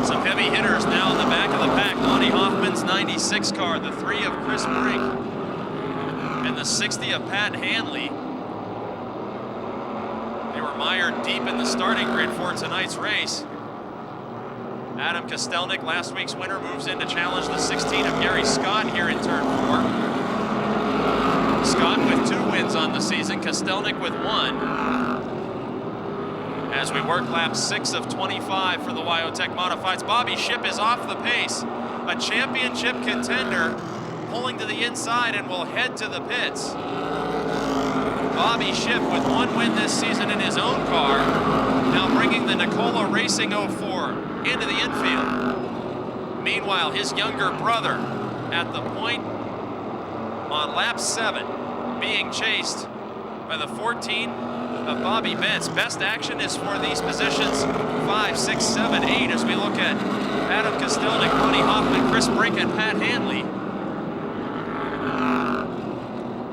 Some heavy hitters now in the back of the pack. Lonnie Hoffman's 96 car, the 3 of Chris Brink, and the 60 of Pat Hanley. They were mired deep in the starting grid for tonight's race. Adam Kostelnik, last week's winner, moves in to challenge the 16 of Gary Scott here in turn 4. Scott with 2 wins on the season, Kostelnik with 1. As we work lap 6 of 25 for the Wyotech Modifieds, Bobby Shipp is off the pace. A championship contender pulling to the inside and will head to the pits. Bobby Shipp with 1 win this season in his own car, now bringing the Nicola Racing 04 into the infield. Meanwhile, his younger brother at the point on lap 7, being chased by the 14 of Bobby Bentz. Best action is for these positions 5, 6, 7, 8 as we look at Adam Kostelnik, Ronnie Hoffman, Chris Brink, and Pat Hanley.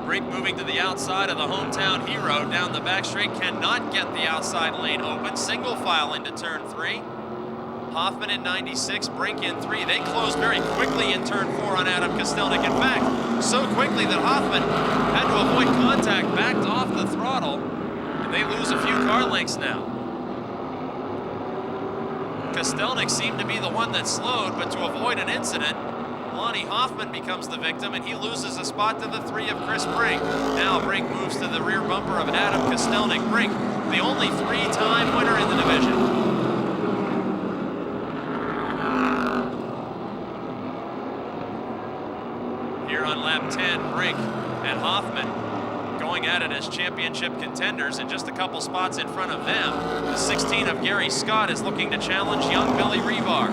Brink moving to the outside of the hometown hero down the back straight, cannot get the outside lane open. Single file into turn 3. Hoffman in 96, Brink in 3. They closed very quickly in turn 4 on Adam Kostelnik. In fact, so quickly that Hoffman had to avoid contact, backed off the throttle, and they lose a few car lengths now. Kostelnik seemed to be the one that slowed, but to avoid an incident, Lonnie Hoffman becomes the victim, and he loses a spot to the 3 of Chris Brink. Now Brink moves to the rear bumper of Adam Kostelnik. Brink, the only 3-time winner in the division. Here on lap 10, Brink and Hoffman going at it as championship contenders, and just a couple spots in front of them, the 16 of Gary Scott is looking to challenge young Billy Rebar.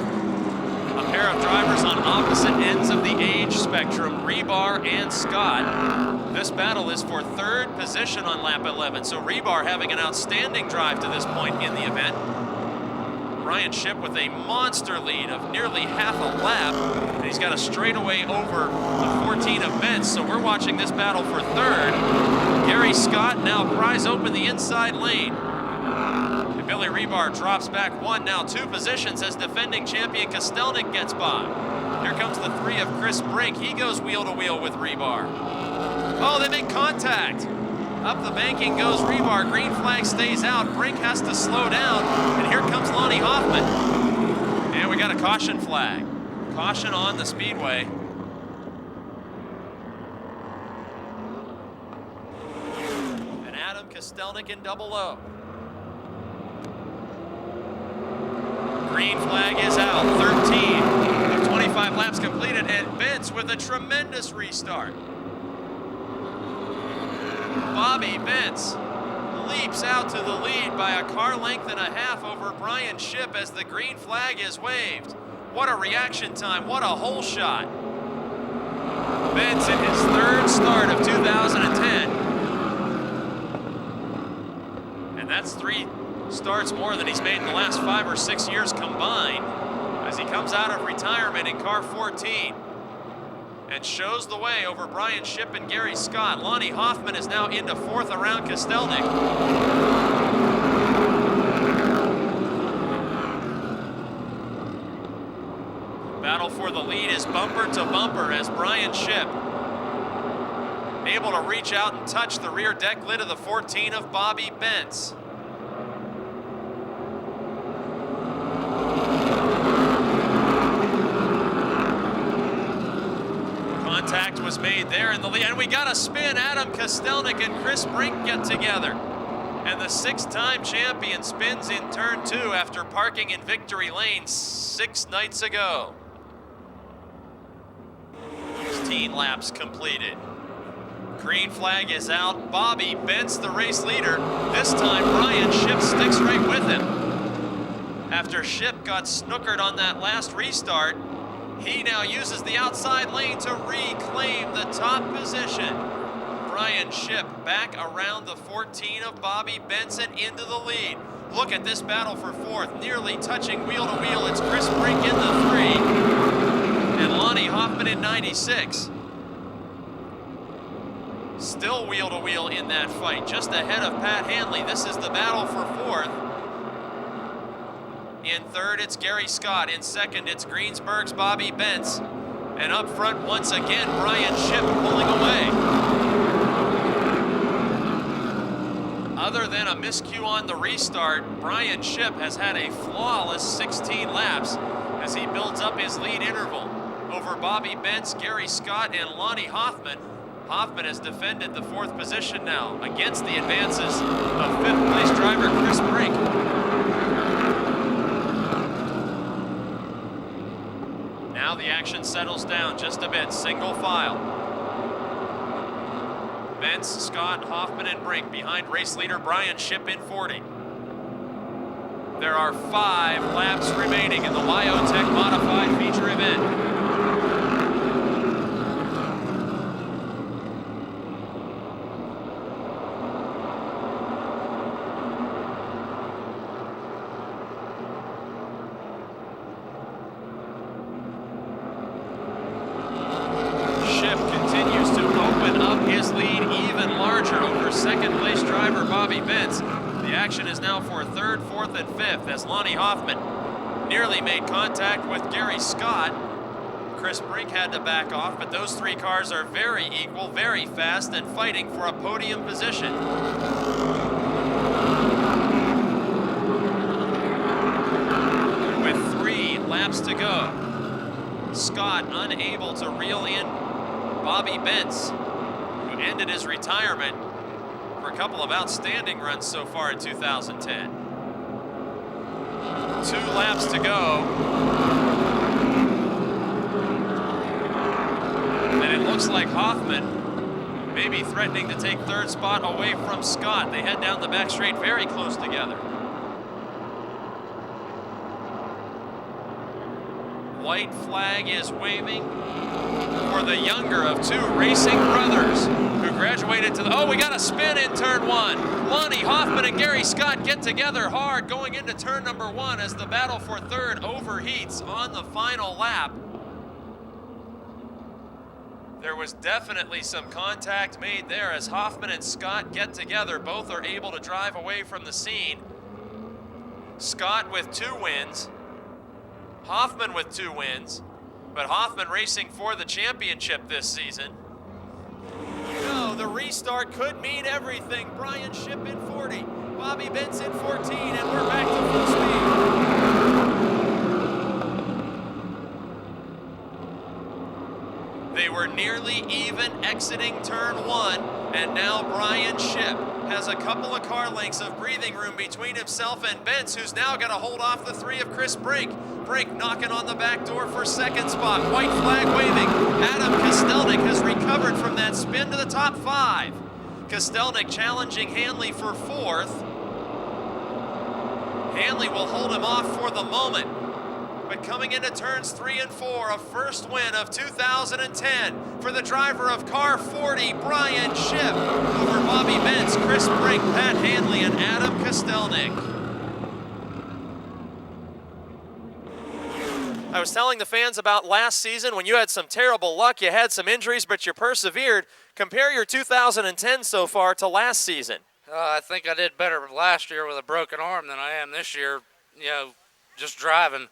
A pair of drivers on opposite ends of the age spectrum, Rebar and Scott. This battle is for third position on lap 11, so Rebar having an outstanding drive to this point in the event. Brian Shipp with a monster lead of nearly half a lap, and he's got a straightaway over the 14 of Bentz, so we're watching this battle for third. Gary Scott now pries open the inside lane. And Billy Rebar drops back 1, now 2 positions as defending champion Kostelnik gets by. Here comes the 3 of Chris Brink. He goes wheel to wheel with Rebar. Oh, they make contact. Up the banking goes Rebar. Green flag stays out. Brink has to slow down. And here comes Lonnie Hoffman. And we got a caution flag. Caution on the speedway. And Adam Kostelnik in double O. Green flag is out. 13 of 25 laps completed. And Bentz with a tremendous restart. Bobby Bentz leaps out to the lead by a car length and a half over Brian Shipp as the green flag is waved. What a reaction time, what a hole shot. Benz in his third start of 2010. And that's 3 starts more than he's made in the last 5 or 6 years combined as he comes out of retirement in car 14 and shows the way over Brian Shipp and Gary Scott. Lonnie Hoffman is now into 4th around Kostelnik. Battle for the lead is bumper to bumper as Brian Shipp able to reach out and touch the rear deck lid of the 14 of Bobby Bentz. Contact was made there in the lead, and we got a spin. Adam Kostelnik and Chris Brink get together. And the 6-time champion spins in turn 2 after parking in victory lane 6 nights ago. 16 laps completed. Green flag is out. Bobby Bentz, the race leader. This time Brian Shipp sticks right with him. After Shipp got snookered on that last restart, he now uses the outside lane to reclaim the top position. Brian Shipp back around the 14 of Bobby Bentz into the lead. Look at this battle for 4th, nearly touching wheel to wheel. It's Chris Brink in the 3 and Lonnie Hoffman in 96. Still wheel to wheel in that fight, just ahead of Pat Hanley. This is the battle for 4th. In 3rd, it's Gary Scott. In 2nd, it's Greensburg's Bobby Bentz. And up front, once again, Brian Shipp pulling away. Other than a miscue on the restart, Brian Shipp has had a flawless 16 laps as he builds up his lead interval over Bobby Bentz, Gary Scott, and Lonnie Hoffman. Hoffman has defended the 4th position now against the advances of 5th place driver Chris Brink. Now the action settles down just a bit, single file. Bentz, Scott, Hoffman, and Brink behind race leader Brian Shipp in 40. There are 5 laps remaining in the Wyotech Modified Feature event. Action is now for 3rd, 4th, and 5th as Lonnie Hoffman nearly made contact with Gary Scott. Chris Brink had to back off, but those 3 cars are very equal, very fast, and fighting for a podium position. With 3 laps to go, Scott unable to reel in Bobby Bentz, who ended his retirement for a couple of outstanding runs so far in 2010. 2 laps to go. And it looks like Hoffman may be threatening to take 3rd spot away from Scott. They head down the back straight very close together. White flag is waving for the younger of 2 racing brothers who graduated to the, oh, we got a spin in turn 1. Lonnie Hoffman and Gary Scott get together hard going into turn number 1 as the battle for 3rd overheats on the final lap. There was definitely some contact made there as Hoffman and Scott get together. Both are able to drive away from the scene. Scott with 2 wins, Hoffman with 2 wins, but Hoffman racing for the championship this season. No, the restart could mean everything. Brian Shipp in 40, Bobby Bentz in 14, and we're back to full speed. They were nearly even exiting turn 1, and now Brian Shipp has a couple of car lengths of breathing room between himself and Bentz, who's now going to hold off the 3 of Chris Brink. Brink knocking on the back door for 2nd spot. White flag waving. Adam Kostelnik has recovered from that spin to the top 5. Kostelnik challenging Hanley for fourth. Hanley will hold him off for the moment. But coming into turns 3 and 4, a first win of 2010 for the driver of car 40, Brian Shipp, over Bobby Benz, Chris Brink, Pat Hanley, and Adam Kostelnik. I was telling the fans about last season when you had some terrible luck, you had some injuries, but you persevered. Compare your 2010 so far to last season. I think I did better last year with a broken arm than I am this year, just driving.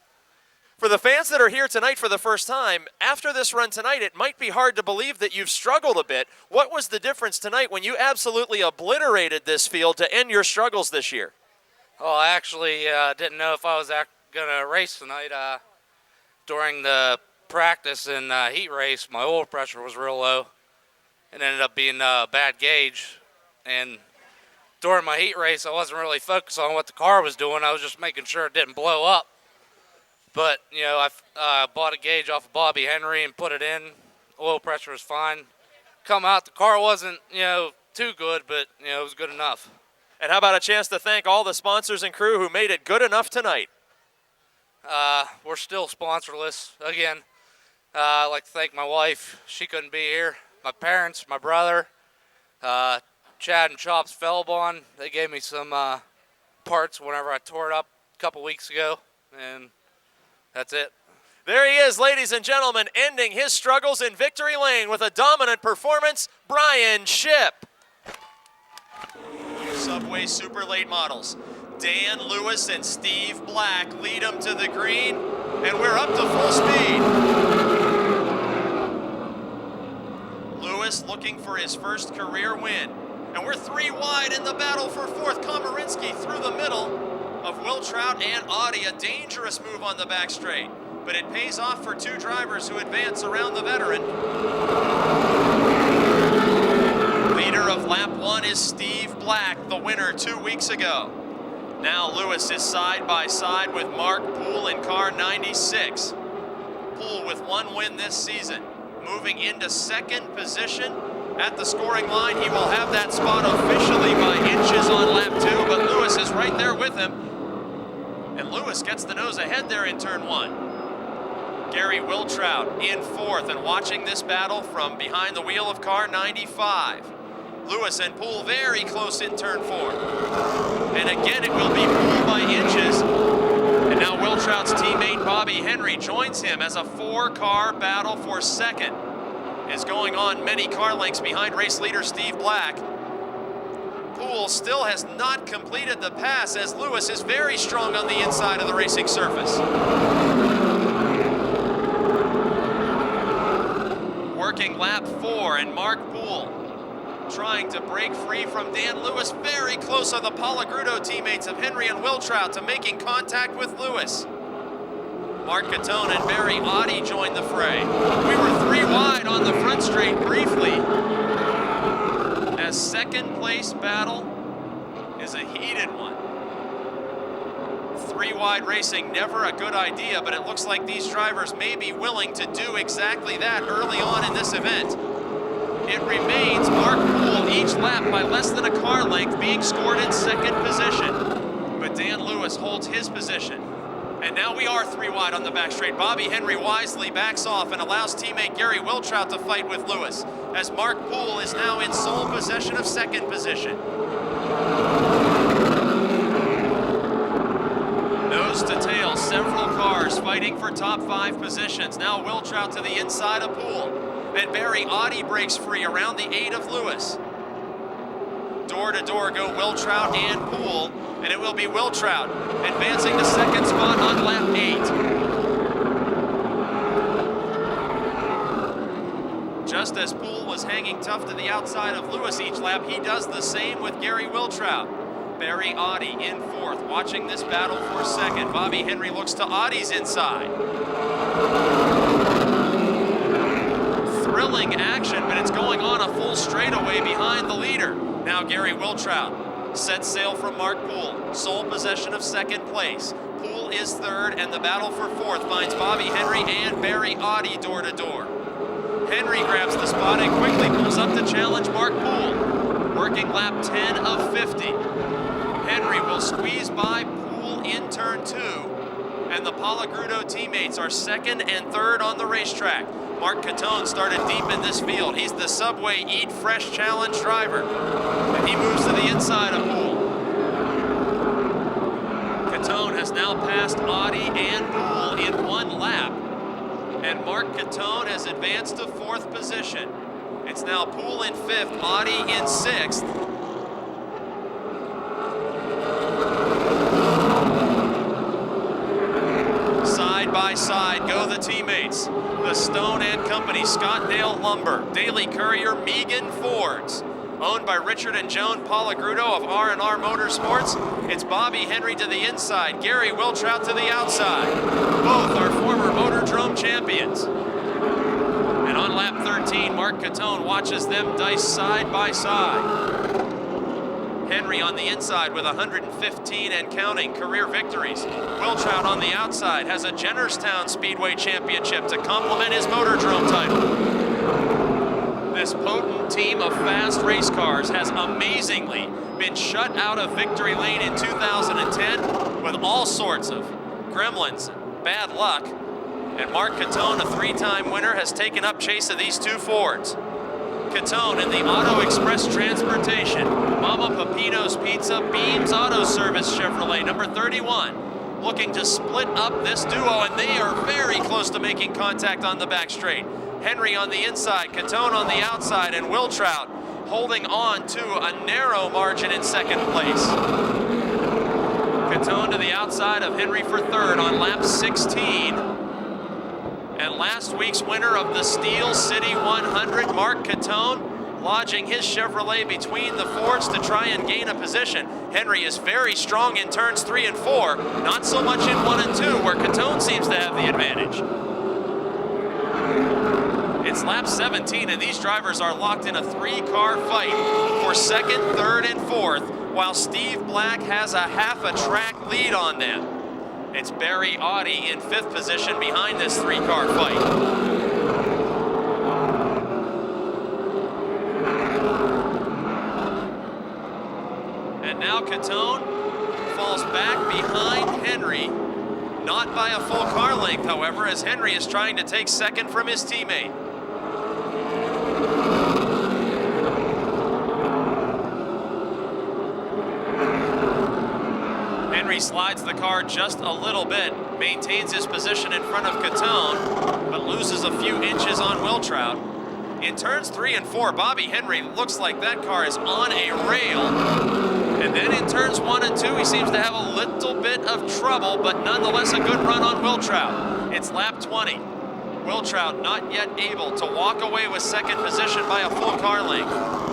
For the fans that are here tonight for the first time, after this run tonight, it might be hard to believe that you've struggled a bit. What was the difference tonight when you absolutely obliterated this field to end your struggles this year? Oh, I actually didn't know if I was going to race tonight. During the practice and heat race, my oil pressure was real low. It ended up being a bad gauge. And during my heat race, I wasn't really focused on what the car was doing. I was just making sure it didn't blow up. But, I bought a gauge off of Bobby Henry and put it in. Oil pressure was fine. Come out, the car wasn't, too good, but, it was good enough. And how about a chance to thank all the sponsors and crew who made it good enough tonight? We're still sponsorless. Again, I'd like to thank my wife. She couldn't be here. My parents, my brother, Chad and Chops Felbon. They gave me some parts whenever I tore it up a couple weeks ago, and that's it. There he is, ladies and gentlemen, ending his struggles in victory lane with a dominant performance, Brian Shipp. Subway Super Late Models. Dan Lewis and Steve Black lead him to the green, and we're up to full speed. Lewis looking for his first career win, and we're 3 wide in the battle for fourth. Komarinsky through the middle of Wiltrout and Audi, a dangerous move on the back straight, but it pays off for 2 drivers who advance around the veteran. Leader of lap 1 is Steve Black, the winner 2 weeks ago. Now Lewis is side by side with Mark Poole in car 96. Poole with 1 win this season, moving into second position at the scoring line. He will have that spot officially by inches on lap 2, but Lewis is right there with him. And Lewis gets the nose ahead there in turn 1. Gary Wiltrout in 4th, and watching this battle from behind the wheel of car 95. Lewis and Poole very close in turn 4. And again, it will be Poole by inches. And now Wiltrout's teammate Bobby Henry joins him as a 4-car battle for second is going on many car lengths behind race leader Steve Black. Poole still has not completed the pass as Lewis is very strong on the inside of the racing surface. Working lap 4, and Mark Poole trying to break free from Dan Lewis, very close on the Palagrudo teammates of Henry and Wiltrout to making contact with Lewis. Mark Catone and Barry Audi joined the fray. We were 3 wide on the front straight briefly, as second place battle is a heated one. 3 wide racing, never a good idea, but it looks like these drivers may be willing to do exactly that early on in this event. It remains Mark Poole each lap by less than a car length, being scored in second position. But Dan Lewis holds his position. And now we are 3 wide on the back straight. Bobby Henry wisely backs off and allows teammate Gary Wiltrout to fight with Lewis, as Mark Poole is now in sole possession of second position. Nose to tail, several cars fighting for top 5 positions. Now Wiltrout to the inside of Poole. And Barry Audi breaks free around the 8 of Lewis. Door to door go Wiltrout and Poole, and it will be Wiltrout advancing to second spot on lap 8. Just as Poole was hanging tough to the outside of Lewis each lap, he does the same with Gary Wiltrout. Barry Audi in 4th, watching this battle for second. Bobby Henry looks to Audi's inside. Thrilling action, but it's going on a full straightaway behind the leader. Now Gary Wiltrout sets sail from Mark Poole, sole possession of second place. Poole is 3rd, and the battle for 4th finds Bobby Henry and Barry Audi door to door. Henry grabs the spot and quickly pulls up to challenge Mark Poole. working lap 10 of 50. Henry will squeeze by Poole in turn 2, and the Palagrudo teammates are second and third on the racetrack. Mark Catone started deep in this field. He's the Subway Eat Fresh Challenge driver, and he moves to the inside of Poole. Catone has now passed Audi and Poole in 1 lap, and Mark Catone has advanced to 4th position. It's now Poole in 5th, Audi in 6th. Side by side go the teammates. The Stone and Company, Scottdale Lumber, Daily Courier, Megan Fords. Owned by Richard and Joan Palagrudo of R&R Motorsports, it's Bobby Henry to the inside, Gary Wiltrout to the outside. Both are former Motordrome champions. And on lap 13, Mark Catone watches them dice side by side. Henry on the inside with 115 and counting career victories. Wiltrout on the outside has a Jennerstown Speedway championship to complement his Motordrome title. This potent team of fast race cars has amazingly been shut out of victory lane in 2010 with all sorts of gremlins and bad luck. And Mark Catone, a 3-time winner, has taken up chase of these 2 Fords. Catone in the Auto Express Transportation, Mama Pepino's Pizza, Beams Auto Service Chevrolet, number 31, looking to split up this duo, and they are very close to making contact on the back straight. Henry on the inside, Catone on the outside, and Wiltrout holding on to a narrow margin in 2nd place. Catone to the outside of Henry for 3rd on lap 16. And last week's winner of the Steel City 100, Mark Catone, lodging his Chevrolet between the Fords to try and gain a position. Henry is very strong in turns 3 and 4, not so much in 1 and 2, where Catone seems to have the advantage. It's lap 17, and these drivers are locked in a 3-car fight for 2nd, 3rd, and 4th, while Steve Black has a half a track lead on them. It's Barry Audi in 5th position behind this 3-car fight. And now Catone falls back behind Henry, not by a full car length, however, as Henry is trying to take 2nd from his teammate. Henry slides the car just a little bit, maintains his position in front of Catone, but loses a few inches on Wiltrout. In turns 3 and 4, Bobby Henry looks like that car is on a rail. And then in turns 1 and 2, he seems to have a little bit of trouble, but nonetheless a good run on Wiltrout. It's lap 20. Wiltrout not yet able to walk away with 2nd position by a full car length.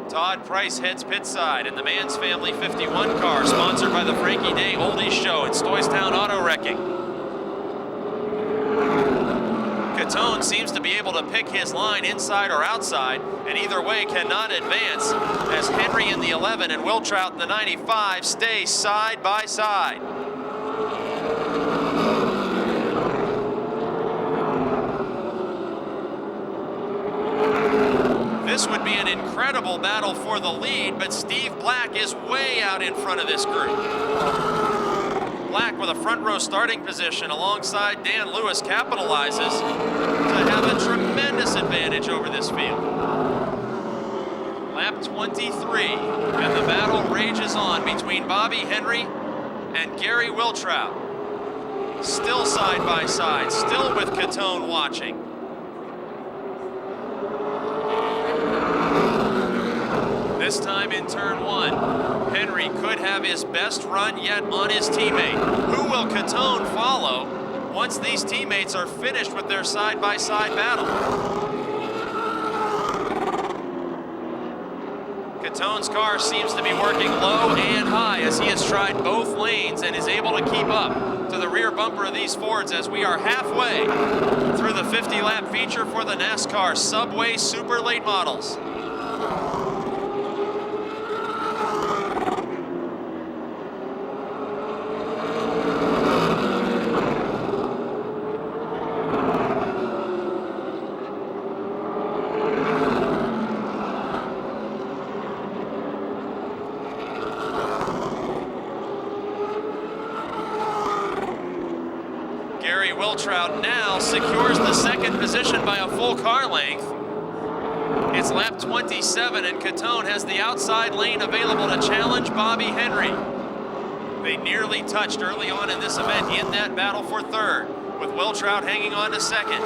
Todd Price heads pit side in the Mann's Family 51 car, sponsored by the Frankie Day Oldies Show and Stoystown Auto Wrecking. Catone seems to be able to pick his line inside or outside, and either way cannot advance, as Henry in the 11 and Wiltrout in the 95 stay side by side. This would be an incredible battle for the lead, but Steve Black is way out in front of this group. Black with a front row starting position alongside Dan Lewis capitalizes to have a tremendous advantage over this field. Lap 23, and the battle rages on between Bobby Henry and Gary Wiltrout. Still side by side, still with Catone watching. This time in turn 1, Henry could have his best run yet on his teammate. Who will Catone follow once these teammates are finished with their side-by-side battle? Catone's car seems to be working low and high as he has tried both lanes and is able to keep up to the rear bumper of these Fords as we are halfway through the 50-lap feature for the NASCAR Subway Super Late Models. Wiltrout now secures the second position by a full car length. It's lap 27, and Catone has the outside lane available to challenge Bobby Henry. They nearly touched early on in this event in that battle for third, with Wiltrout hanging on to second.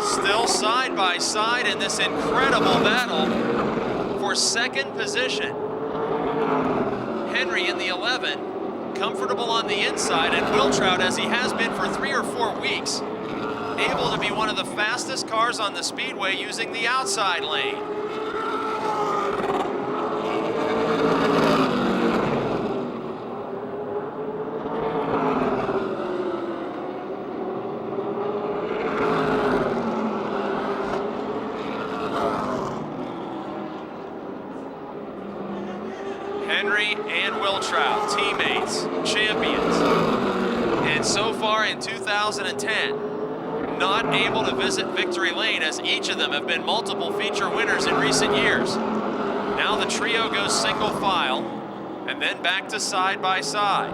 Still side by side in this incredible battle for second position. Henry in the 11, comfortable on the inside, and Wiltrout, as he has been for 3 or 4 weeks, able to be one of the fastest cars on the speedway using the outside lane. Henry and Wiltrout, teammates, champions. And so far in 2010, not able to visit victory lane, as each of them have been multiple feature winners in recent years. Now the trio goes single file and then back to side by side.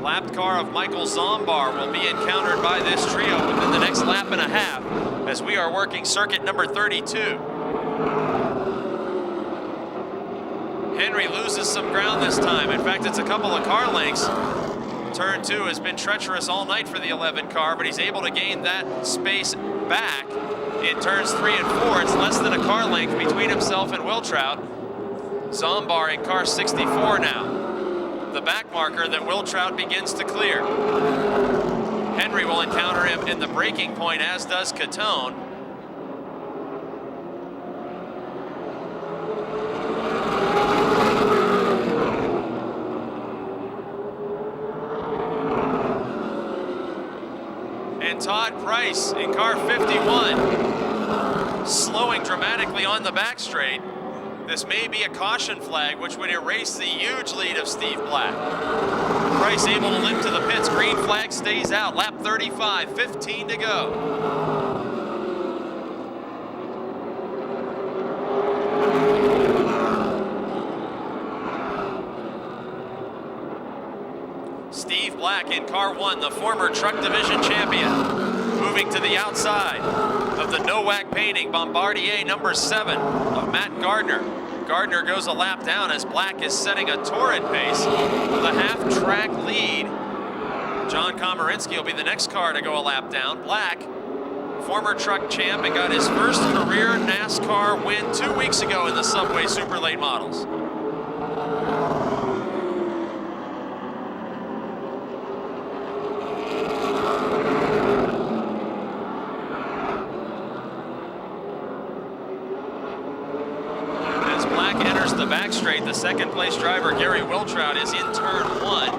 Lapped car of Michael Zombar will be encountered by this trio within the next lap and a half as we are working circuit number 32. Henry loses some ground this time. In fact, it's a couple of car lengths. Turn 2 has been treacherous all night for the 11 car, but he's able to gain that space back in turns 3 and 4. It's less than a car length between himself and Wiltrout. Zombar in car 64 now. The back marker that Wiltrout begins to clear. Henry will encounter him in the braking point, as does Catone. And Todd Price in car 51, slowing dramatically on the back straight. This may be a caution flag, which would erase the huge lead of Steve Black. Price able to limp to the pits. Green flag stays out. Lap 35, 15 to go. Steve Black in car 1, the former truck division champion, moving to the outside of the Nowak painting Bombardier number 7 of Matt Gardner. Gardner goes a lap down as Black is setting a torrid pace with a half-track lead. John Komarinsky will be the next car to go a lap down. Black, former truck champ, and got his first career NASCAR win 2 weeks ago in the Subway Super Late Models. The back straight, the second place driver Gary Wiltrout is in turn 1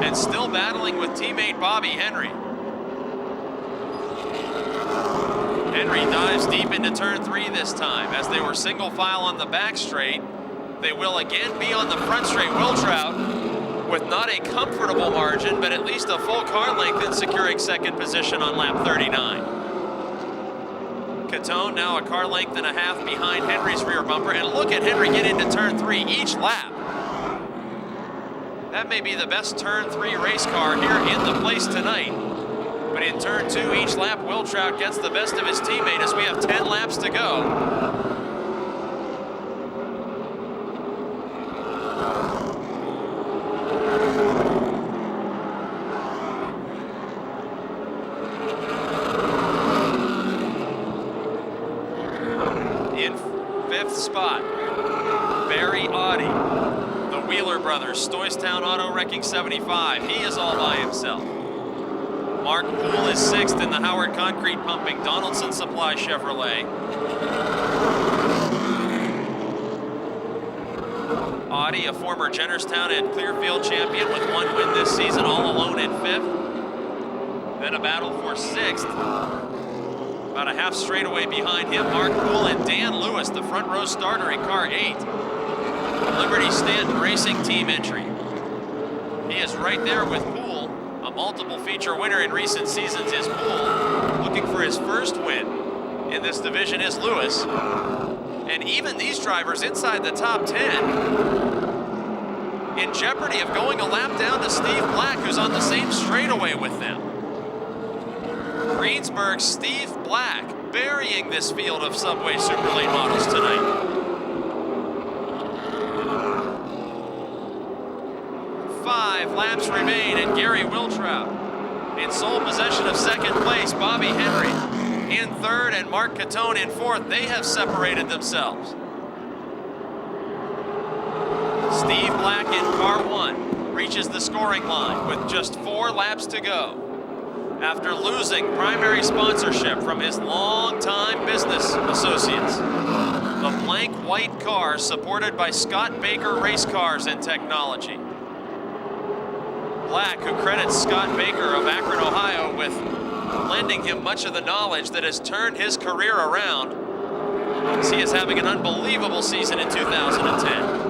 and still battling with teammate Bobby Henry. Henry dives deep into turn 3 this time. As they were single file on the back straight, they will again be on the front straight. Wiltrout with not a comfortable margin, but at least a full car length in securing second position on lap 39. Catone now a car length and a half behind Henry's rear bumper, and look at Henry get into turn 3 each lap. That may be the best turn 3 race car here in the place tonight. But in turn 2 each lap, Wiltrout gets the best of his teammate as we have 10 laps to go. In 5th spot, Barry Audi, the Wheeler brothers, Stoystown Auto Wrecking 75. He is all by himself. Mark Poole is 6th in the Howard Concrete Pumping Donaldson Supply Chevrolet. Audi, a former Jennerstown and Clearfield champion with 1 win this season, all alone in 5th. Then a battle for 6th. About a half straightaway behind him, Mark Poole and Dan Lewis, the front row starter in car 8. Liberty Stanton Racing Team entry. He is right there with Poole, a multiple feature winner in recent seasons is Poole. Looking for his first win in this division is Lewis. And even these drivers inside the top 10 in jeopardy of going a lap down to Steve Black, who's on the same straightaway with them. Greensburg's Steve Black burying this field of Subway Super Late models tonight. 5 laps remain, and Gary Wiltrout in sole possession of second place. Bobby Henry in third, and Mark Catone in fourth. They have separated themselves. Steve Black in car 1 reaches the scoring line with just 4 laps to go after losing primary sponsorship from his longtime business associates. The blank white car supported by Scott Baker Race Cars and Technology. Black, who credits Scott Baker of Akron, Ohio, with lending him much of the knowledge that has turned his career around, as he is having an unbelievable season in 2010.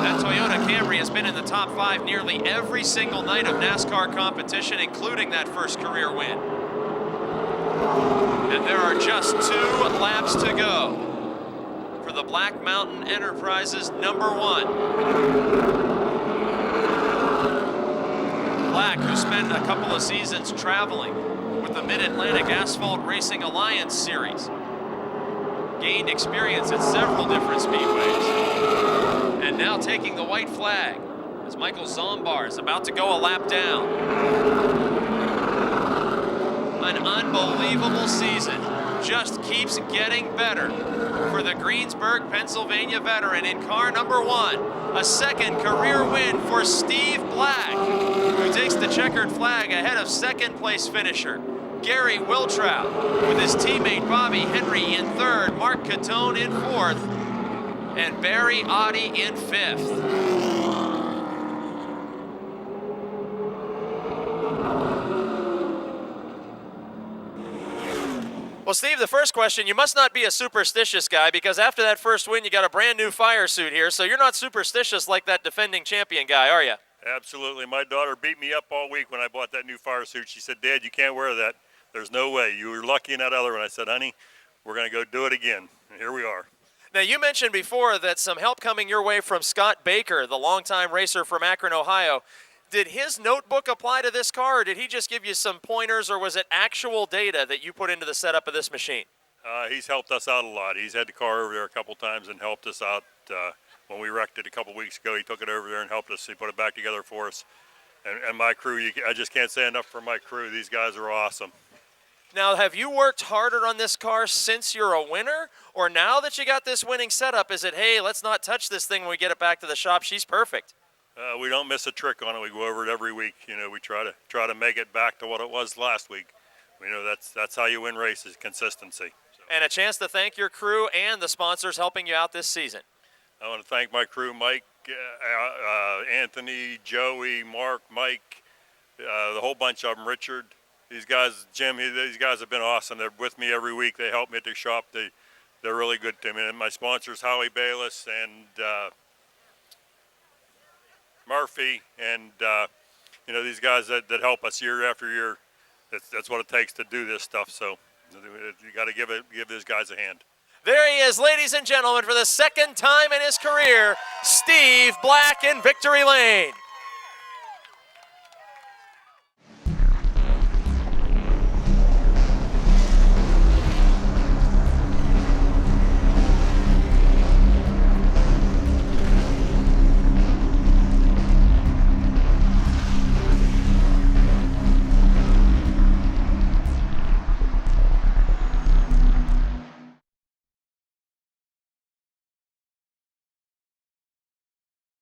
That Toyota Camry has been in the top 5 nearly every single night of NASCAR competition, including that first career win. And there are just 2 laps to go for the Black Mountain Enterprises number 1. Black, who spent a couple of seasons traveling with the Mid-Atlantic Asphalt Racing Alliance Series, gained experience at several different speedways, and now taking the white flag as Michael Zombar is about to go a lap down. An unbelievable season, just keeps getting better for the Greensburg, Pennsylvania veteran in car number 1. A second career win for Steve Black, who takes the checkered flag ahead of second place finisher Gary Wiltrout, with his teammate Bobby Henry in third, Mark Catone in fourth, and Barry Oddie in fifth. Well, Steve, the first question, you must not be a superstitious guy, because after that first win, you got a brand new fire suit here, so you're not superstitious like that defending champion guy, are you? Absolutely. My daughter beat me up all week when I bought that new fire suit. She said, Dad, you can't wear that. There's no way. You were lucky in that other one. I said, honey, we're going to go do it again. And here we are. Now, you mentioned before that some help coming your way from Scott Baker, the longtime racer from Akron, Ohio. Did his notebook apply to this car, or did he just give you some pointers, or was it actual data that you put into the setup of this machine? He's helped us out a lot. He's had the car over there a couple times and helped us out. When we wrecked it a couple weeks ago, he took it over there and helped us. He put it back together for us. And my crew, I just can't say enough for my crew. These guys are awesome. Now, have you worked harder on this car since you're a winner? Or now that you got this winning setup, is it, hey, let's not touch this thing when we get it back to the shop? She's perfect. We don't miss a trick on it. We go over it every week. You know, we try to make it back to what it was last week. You know, that's how you win races, consistency. So. And a chance to thank your crew and the sponsors helping you out this season. I want to thank my crew, Mike, Anthony, Joey, Mark, Mike, the whole bunch of them, Richard. These guys, Jim, these guys have been awesome. They're with me every week. They help me at the shop. They're really good to me. And my sponsors, Howie Bayless and Murphy, and you know, these guys that help us year after year. That's what it takes to do this stuff. So you got to give these guys a hand. There he is, ladies and gentlemen, for the second time in his career, Steve Black in victory lane.